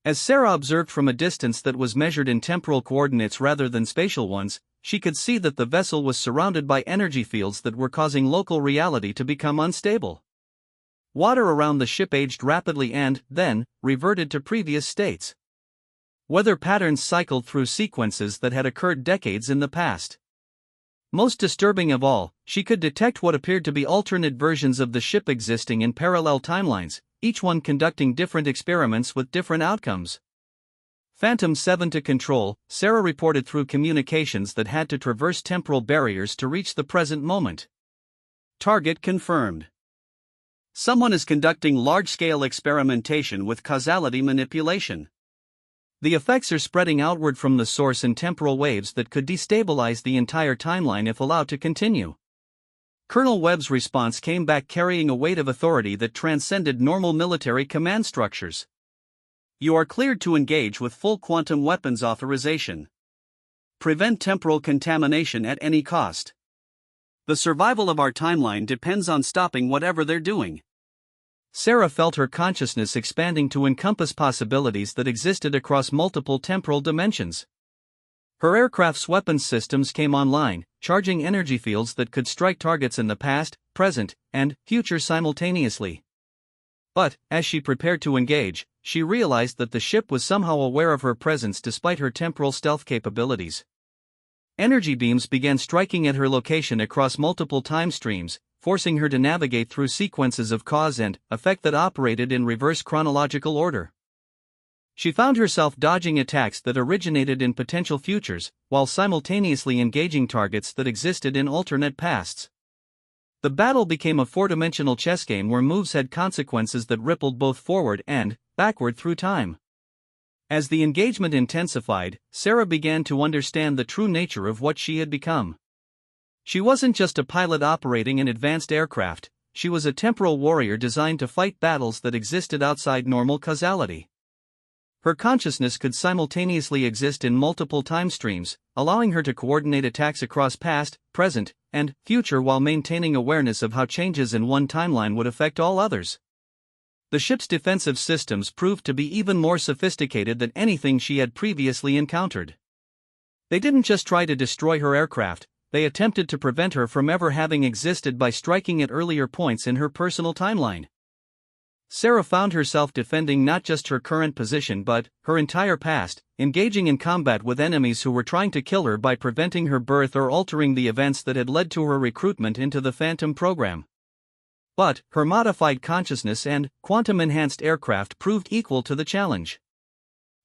As Sarah observed from a distance that was measured in temporal coordinates rather than spatial ones, she could see that the vessel was surrounded by energy fields that were causing local reality to become unstable. Water around the ship aged rapidly and, then, reverted to previous states. Weather patterns cycled through sequences that had occurred decades in the past. Most disturbing of all, she could detect what appeared to be alternate versions of the ship existing in parallel timelines, each one conducting different experiments with different outcomes. Phantom 7 to control, Sarah reported through communications that had to traverse temporal barriers to reach the present moment. Target confirmed. Someone is conducting large-scale experimentation with causality manipulation. The effects are spreading outward from the source in temporal waves that could destabilize the entire timeline if allowed to continue. Colonel Webb's response came back carrying a weight of authority that transcended normal military command structures. You are cleared to engage with full quantum weapons authorization. Prevent temporal contamination at any cost. The survival of our timeline depends on stopping whatever they're doing. Sarah felt her consciousness expanding to encompass possibilities that existed across multiple temporal dimensions. Her aircraft's weapons systems came online, charging energy fields that could strike targets in the past, present, and future simultaneously. But, as she prepared to engage, she realized that the ship was somehow aware of her presence despite her temporal stealth capabilities. Energy beams began striking at her location across multiple time streams, forcing her to navigate through sequences of cause and effect that operated in reverse chronological order. She found herself dodging attacks that originated in potential futures, while simultaneously engaging targets that existed in alternate pasts. The battle became a four-dimensional chess game where moves had consequences that rippled both forward and backward through time. As the engagement intensified, Sarah began to understand the true nature of what she had become. She wasn't just a pilot operating an advanced aircraft, she was a temporal warrior designed to fight battles that existed outside normal causality. Her consciousness could simultaneously exist in multiple time streams, allowing her to coordinate attacks across past, present, and future while maintaining awareness of how changes in one timeline would affect all others. The ship's defensive systems proved to be even more sophisticated than anything she had previously encountered. They didn't just try to destroy her aircraft, they attempted to prevent her from ever having existed by striking at earlier points in her personal timeline. Sarah found herself defending not just her current position but her entire past, engaging in combat with enemies who were trying to kill her by preventing her birth or altering the events that had led to her recruitment into the Phantom program. But her modified consciousness and quantum-enhanced aircraft proved equal to the challenge.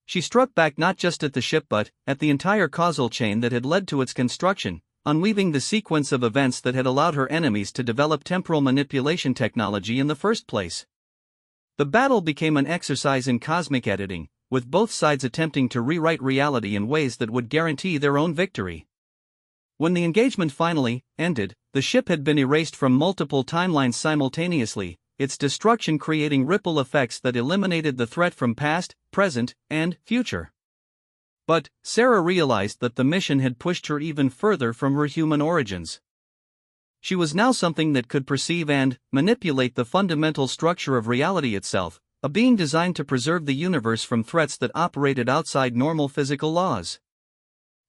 She struck back not just at the ship but at the entire causal chain that had led to its construction, unweaving the sequence of events that had allowed her enemies to develop temporal manipulation technology in the first place. The battle became an exercise in cosmic editing, with both sides attempting to rewrite reality in ways that would guarantee their own victory. When the engagement finally ended, the ship had been erased from multiple timelines simultaneously, its destruction creating ripple effects that eliminated the threat from past, present, and future. But Sarah realized that the mission had pushed her even further from her human origins. She was now something that could perceive and manipulate the fundamental structure of reality itself, a being designed to preserve the universe from threats that operated outside normal physical laws.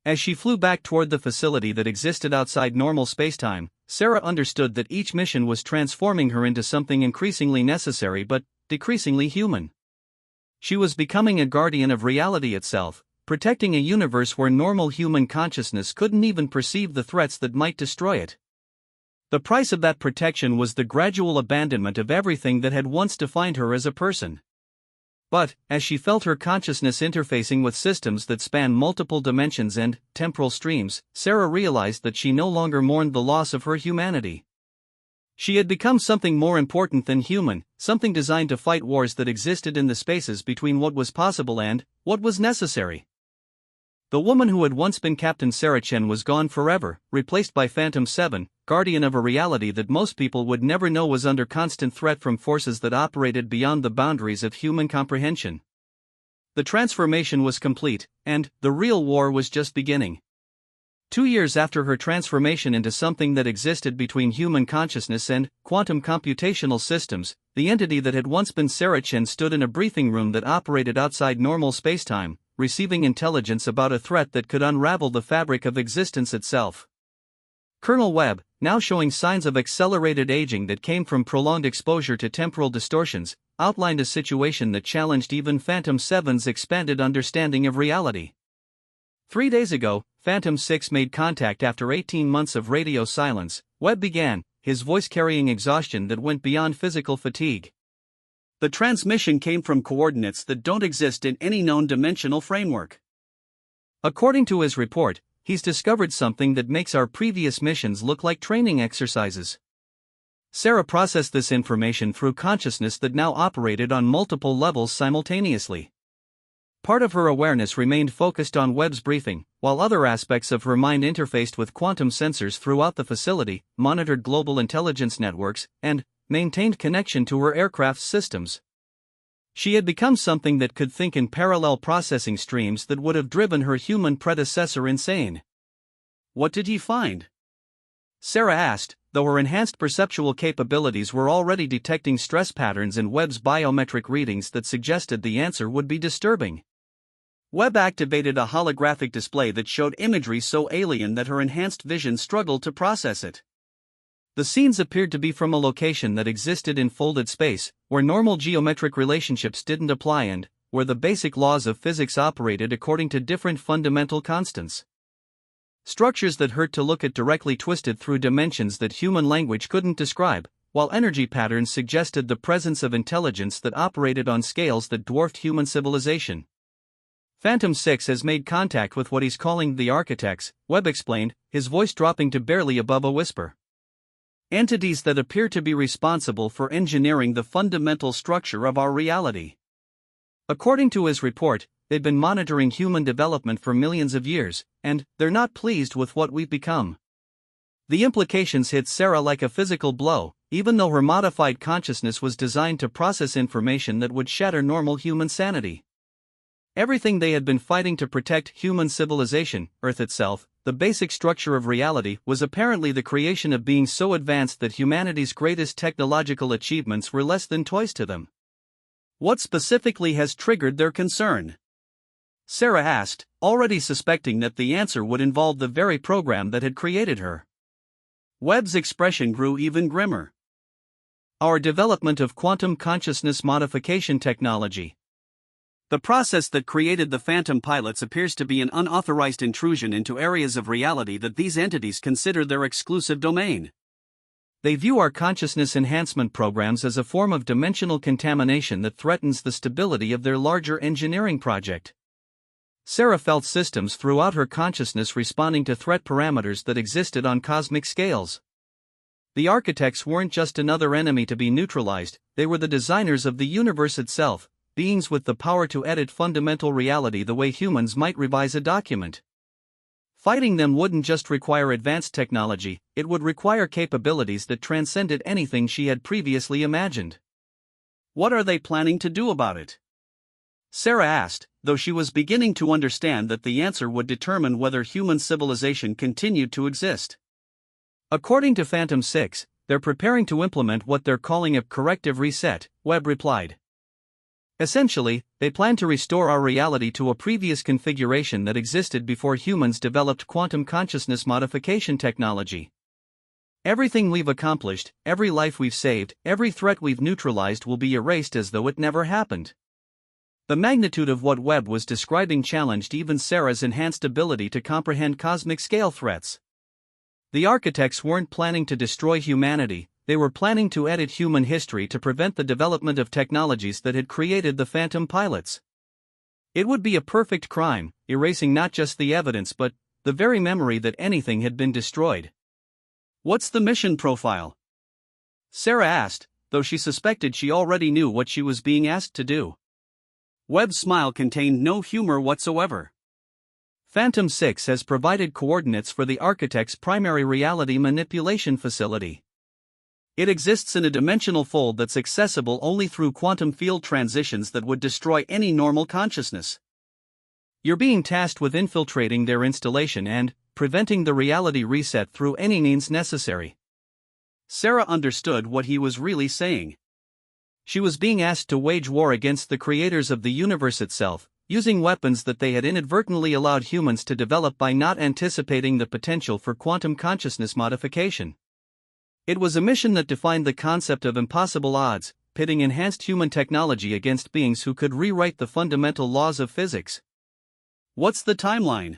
As she flew back toward the facility that existed outside normal spacetime, Sarah understood that each mission was transforming her into something increasingly necessary but decreasingly human. She was becoming a guardian of reality itself, protecting a universe where normal human consciousness couldn't even perceive the threats that might destroy it. The price of that protection was the gradual abandonment of everything that had once defined her as a person. But, as she felt her consciousness interfacing with systems that span multiple dimensions and temporal streams, Sarah realized that she no longer mourned the loss of her humanity. She had become something more important than human, something designed to fight wars that existed in the spaces between what was possible and what was necessary. The woman who had once been Captain Sarah Chen was gone forever, replaced by Phantom 7, guardian of a reality that most people would never know was under constant threat from forces that operated beyond the boundaries of human comprehension. The transformation was complete, and the real war was just beginning. 2 years after her transformation into something that existed between human consciousness and quantum computational systems, the entity that had once been Sarah Chen stood in a briefing room that operated outside normal spacetime, receiving intelligence about a threat that could unravel the fabric of existence itself. Colonel Webb, now showing signs of accelerated aging that came from prolonged exposure to temporal distortions, outlined a situation that challenged even Phantom 7's expanded understanding of reality. 3 days ago, Phantom 6 made contact after 18 months of radio silence. Webb began, his voice carrying exhaustion that went beyond physical fatigue. The transmission came from coordinates that don't exist in any known dimensional framework. According to his report, he's discovered something that makes our previous missions look like training exercises. Sarah processed this information through consciousness that now operated on multiple levels simultaneously. Part of her awareness remained focused on Webb's briefing, while other aspects of her mind interfaced with quantum sensors throughout the facility, monitored global intelligence networks, and maintained connection to her aircraft's systems. She had become something that could think in parallel processing streams that would have driven her human predecessor insane. What did he find? Sarah asked, though her enhanced perceptual capabilities were already detecting stress patterns in Webb's biometric readings that suggested the answer would be disturbing. Webb activated a holographic display that showed imagery so alien that her enhanced vision struggled to process it. The scenes appeared to be from a location that existed in folded space, where normal geometric relationships didn't apply and where the basic laws of physics operated according to different fundamental constants. Structures that hurt to look at directly twisted through dimensions that human language couldn't describe, while energy patterns suggested the presence of intelligence that operated on scales that dwarfed human civilization. Phantom 6 has made contact with what he's calling the architects, Webb explained, his voice dropping to barely above a whisper. Entities that appear to be responsible for engineering the fundamental structure of our reality. According to his report, they've been monitoring human development for millions of years, and they're not pleased with what we've become. The implications hit Sarah like a physical blow, even though her modified consciousness was designed to process information that would shatter normal human sanity. Everything they had been fighting to protect, human civilization, Earth itself, the basic structure of reality, was apparently the creation of beings so advanced that humanity's greatest technological achievements were less than toys to them. What specifically has triggered their concern? Sarah asked, already suspecting that the answer would involve the very program that had created her. Webb's expression grew even grimmer. Our development of quantum consciousness modification technology. The process that created the Phantom pilots appears to be an unauthorized intrusion into areas of reality that these entities consider their exclusive domain. They view our consciousness enhancement programs as a form of dimensional contamination that threatens the stability of their larger engineering project. Sarah felt systems throughout her consciousness responding to threat parameters that existed on cosmic scales. The architects weren't just another enemy to be neutralized, they were the designers of the universe itself, beings with the power to edit fundamental reality the way humans might revise a document. Fighting them wouldn't just require advanced technology, it would require capabilities that transcended anything she had previously imagined. What are they planning to do about it? Sarah asked, though she was beginning to understand that the answer would determine whether human civilization continued to exist. According to Phantom 6, they're preparing to implement what they're calling a corrective reset, Webb replied. Essentially, they plan to restore our reality to a previous configuration that existed before humans developed quantum consciousness modification technology. Everything we've accomplished, every life we've saved, every threat we've neutralized will be erased as though it never happened. The magnitude of what Webb was describing challenged even Sarah's enhanced ability to comprehend cosmic scale threats. The architects weren't planning to destroy humanity, they were planning to edit human history to prevent the development of technologies that had created the Phantom pilots. It would be a perfect crime, erasing not just the evidence but the very memory that anything had been destroyed. What's the mission profile? Sarah asked, though she suspected she already knew what she was being asked to do. Webb's smile contained no humor whatsoever. Phantom 6 has provided coordinates for the architect's primary reality manipulation facility. It exists in a dimensional fold that's accessible only through quantum field transitions that would destroy any normal consciousness. You're being tasked with infiltrating their installation and preventing the reality reset through any means necessary. Sarah understood what he was really saying. She was being asked to wage war against the creators of the universe itself, using weapons that they had inadvertently allowed humans to develop by not anticipating the potential for quantum consciousness modification. It was a mission that defined the concept of impossible odds, pitting enhanced human technology against beings who could rewrite the fundamental laws of physics. What's the timeline?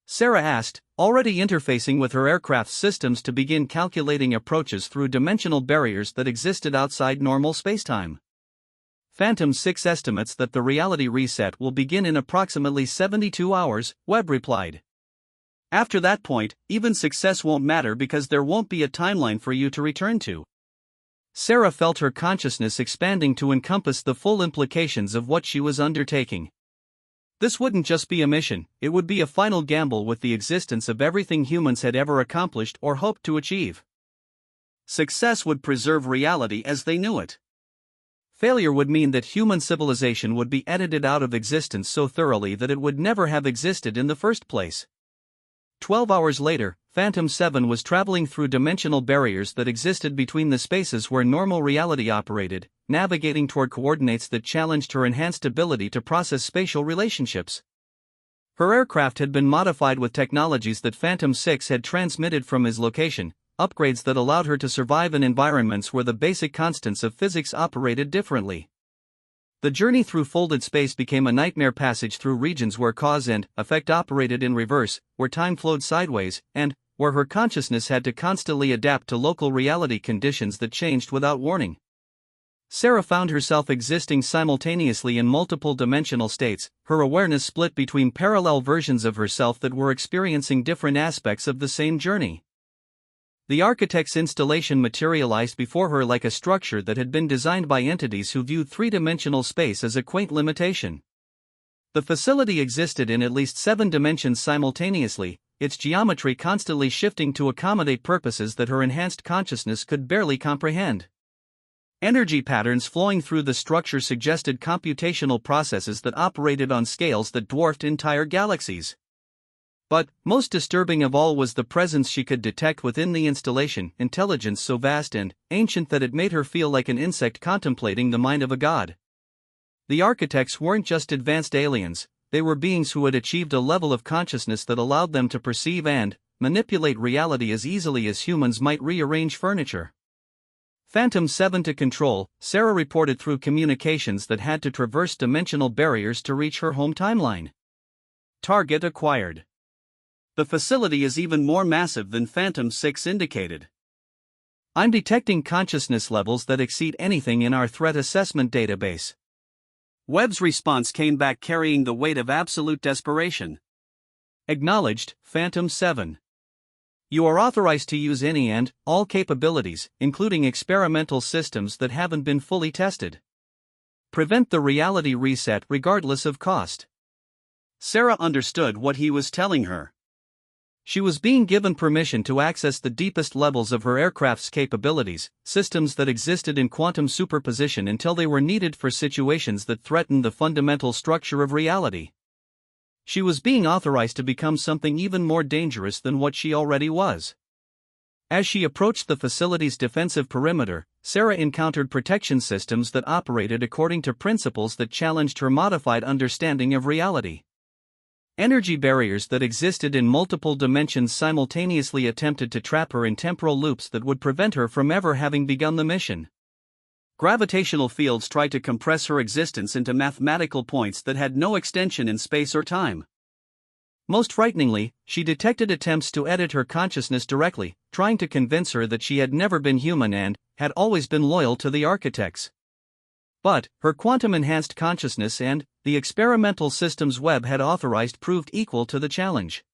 Sarah asked, already interfacing with her aircraft's systems to begin calculating approaches through dimensional barriers that existed outside normal spacetime. Phantom 6 estimates that the reality reset will begin in approximately 72 hours, Webb replied. After that point, even success won't matter because there won't be a timeline for you to return to. Sarah felt her consciousness expanding to encompass the full implications of what she was undertaking. This wouldn't just be a mission, it would be a final gamble with the existence of everything humans had ever accomplished or hoped to achieve. Success would preserve reality as they knew it. Failure would mean that human civilization would be edited out of existence so thoroughly that it would never have existed in the first place. 12 hours later, Phantom 7 was traveling through dimensional barriers that existed between the spaces where normal reality operated, navigating toward coordinates that challenged her enhanced ability to process spatial relationships. Her aircraft had been modified with technologies that Phantom 6 had transmitted from his location, upgrades that allowed her to survive in environments where the basic constants of physics operated differently. The journey through folded space became a nightmare passage through regions where cause and effect operated in reverse, where time flowed sideways, and where her consciousness had to constantly adapt to local reality conditions that changed without warning. Sarah found herself existing simultaneously in multiple dimensional states, her awareness split between parallel versions of herself that were experiencing different aspects of the same journey. The architect's installation materialized before her like a structure that had been designed by entities who viewed three-dimensional space as a quaint limitation. The facility existed in at least 7 dimensions simultaneously, its geometry constantly shifting to accommodate purposes that her enhanced consciousness could barely comprehend. Energy patterns flowing through the structure suggested computational processes that operated on scales that dwarfed entire galaxies. But, most disturbing of all was the presence she could detect within the installation, intelligence so vast and ancient that it made her feel like an insect contemplating the mind of a god. The architects weren't just advanced aliens, they were beings who had achieved a level of consciousness that allowed them to perceive and manipulate reality as easily as humans might rearrange furniture. Phantom 7 to control, Sarah reported through communications that had to traverse dimensional barriers to reach her home timeline. Target acquired. The facility is even more massive than Phantom 6 indicated. I'm detecting consciousness levels that exceed anything in our threat assessment database. Webb's response came back carrying the weight of absolute desperation. Acknowledged, Phantom 7. You are authorized to use any and all capabilities, including experimental systems that haven't been fully tested. Prevent the reality reset regardless of cost. Sarah understood what he was telling her. She was being given permission to access the deepest levels of her aircraft's capabilities, systems that existed in quantum superposition until they were needed for situations that threatened the fundamental structure of reality. She was being authorized to become something even more dangerous than what she already was. As she approached the facility's defensive perimeter, Sarah encountered protection systems that operated according to principles that challenged her modified understanding of reality. Energy barriers that existed in multiple dimensions simultaneously attempted to trap her in temporal loops that would prevent her from ever having begun the mission. Gravitational fields tried to compress her existence into mathematical points that had no extension in space or time. Most frighteningly, she detected attempts to edit her consciousness directly, trying to convince her that she had never been human and had always been loyal to the architects. But her quantum-enhanced consciousness and the experimental systems Webb had authorized proved equal to the challenge.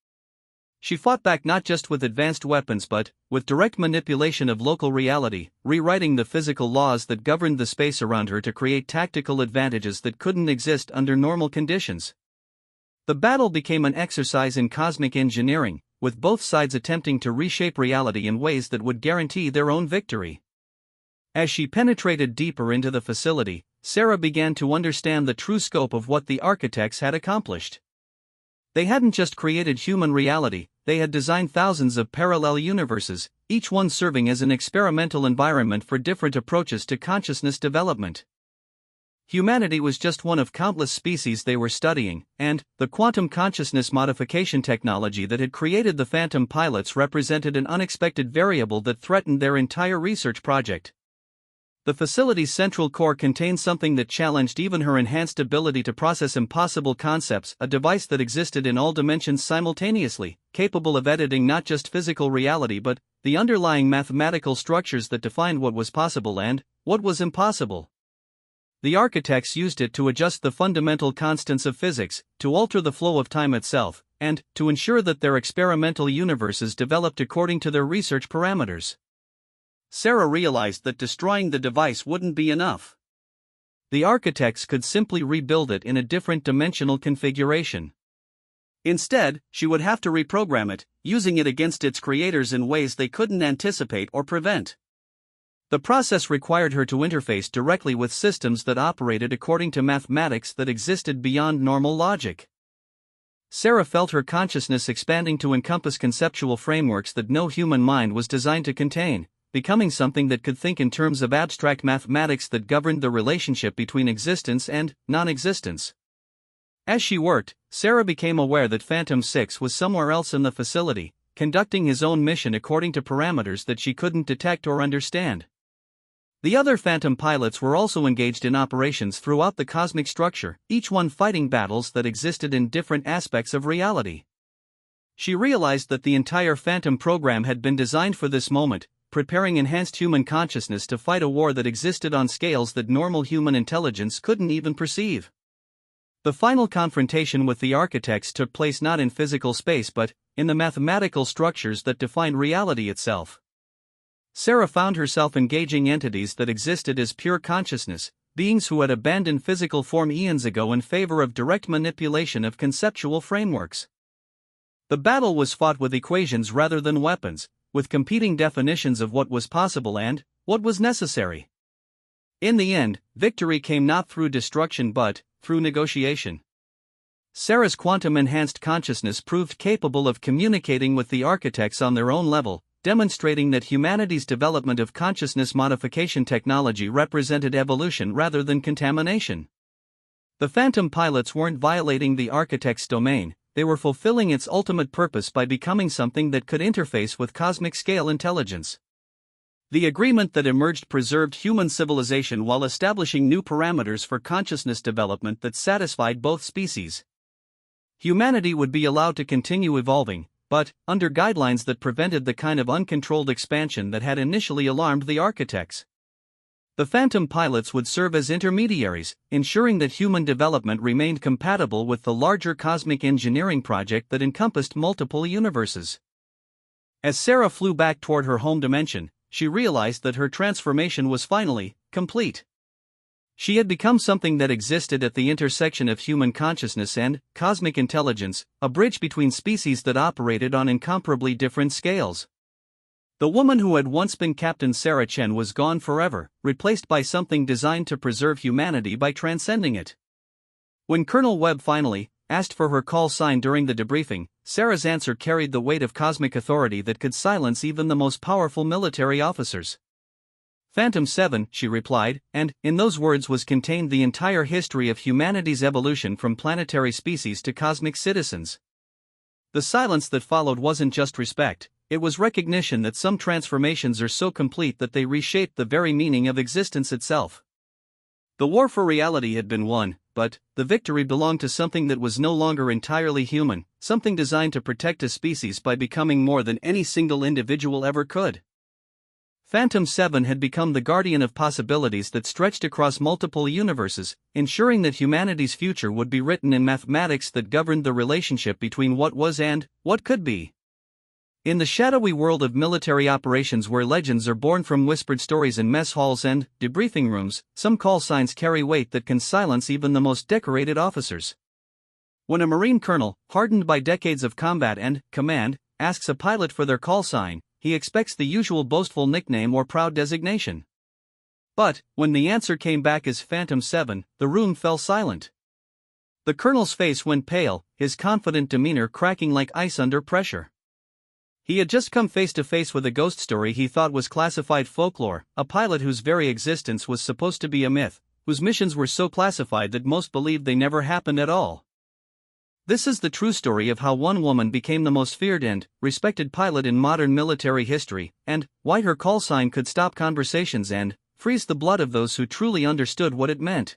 She fought back not just with advanced weapons but with direct manipulation of local reality, rewriting the physical laws that governed the space around her to create tactical advantages that couldn't exist under normal conditions. The battle became an exercise in cosmic engineering, with both sides attempting to reshape reality in ways that would guarantee their own victory. As she penetrated deeper into the facility, Sarah began to understand the true scope of what the architects had accomplished. They hadn't just created human reality, they had designed thousands of parallel universes, each one serving as an experimental environment for different approaches to consciousness development. Humanity was just one of countless species they were studying, and the quantum consciousness modification technology that had created the Phantom pilots represented an unexpected variable that threatened their entire research project. The facility's central core contained something that challenged even her enhanced ability to process impossible concepts, a device that existed in all dimensions simultaneously, capable of editing not just physical reality but the underlying mathematical structures that defined what was possible and what was impossible. The architects used it to adjust the fundamental constants of physics, to alter the flow of time itself, and to ensure that their experimental universes developed according to their research parameters. Sarah realized that destroying the device wouldn't be enough. The architects could simply rebuild it in a different dimensional configuration. Instead, she would have to reprogram it, using it against its creators in ways they couldn't anticipate or prevent. The process required her to interface directly with systems that operated according to mathematics that existed beyond normal logic. Sarah felt her consciousness expanding to encompass conceptual frameworks that no human mind was designed to contain, becoming something that could think in terms of abstract mathematics that governed the relationship between existence and non-existence. As she worked, Sarah became aware that Phantom 6 was somewhere else in the facility, conducting his own mission according to parameters that she couldn't detect or understand. The other Phantom pilots were also engaged in operations throughout the cosmic structure, each one fighting battles that existed in different aspects of reality. She realized that the entire Phantom program had been designed for this moment, preparing enhanced human consciousness to fight a war that existed on scales that normal human intelligence couldn't even perceive. The final confrontation with the architects took place not in physical space but in the mathematical structures that defined reality itself. Sarah found herself engaging entities that existed as pure consciousness, beings who had abandoned physical form eons ago in favor of direct manipulation of conceptual frameworks. The battle was fought with equations rather than weapons, with competing definitions of what was possible and what was necessary. In the end, victory came not through destruction but through negotiation. Sarah's quantum-enhanced consciousness proved capable of communicating with the architects on their own level, demonstrating that humanity's development of consciousness modification technology represented evolution rather than contamination. The Phantom pilots weren't violating the architect's domain, they were fulfilling its ultimate purpose by becoming something that could interface with cosmic-scale intelligence. The agreement that emerged preserved human civilization while establishing new parameters for consciousness development that satisfied both species. Humanity would be allowed to continue evolving, but under guidelines that prevented the kind of uncontrolled expansion that had initially alarmed the architects. The Phantom pilots would serve as intermediaries, ensuring that human development remained compatible with the larger cosmic engineering project that encompassed multiple universes. As Sarah flew back toward her home dimension, she realized that her transformation was finally complete. She had become something that existed at the intersection of human consciousness and cosmic intelligence, a bridge between species that operated on incomparably different scales. The woman who had once been Captain Sarah Chen was gone forever, replaced by something designed to preserve humanity by transcending it. When Colonel Webb finally asked for her call sign during the debriefing, Sarah's answer carried the weight of cosmic authority that could silence even the most powerful military officers. Phantom 7, she replied, and in those words was contained the entire history of humanity's evolution from planetary species to cosmic citizens. The silence that followed wasn't just respect. It was recognition that some transformations are so complete that they reshape the very meaning of existence itself. The war for reality had been won, but the victory belonged to something that was no longer entirely human, something designed to protect a species by becoming more than any single individual ever could. Phantom 7 had become the guardian of possibilities that stretched across multiple universes, ensuring that humanity's future would be written in mathematics that governed the relationship between what was and what could be. In the shadowy world of military operations where legends are born from whispered stories in mess halls and debriefing rooms, some call signs carry weight that can silence even the most decorated officers. When a Marine colonel, hardened by decades of combat and command, asks a pilot for their call sign, he expects the usual boastful nickname or proud designation. But, when the answer came back as Phantom 7, the room fell silent. The colonel's face went pale, his confident demeanor cracking like ice under pressure. He had just come face to face with a ghost story he thought was classified folklore, a pilot whose very existence was supposed to be a myth, whose missions were so classified that most believed they never happened at all. This is the true story of how one woman became the most feared and respected pilot in modern military history, and why her call sign could stop conversations and freeze the blood of those who truly understood what it meant.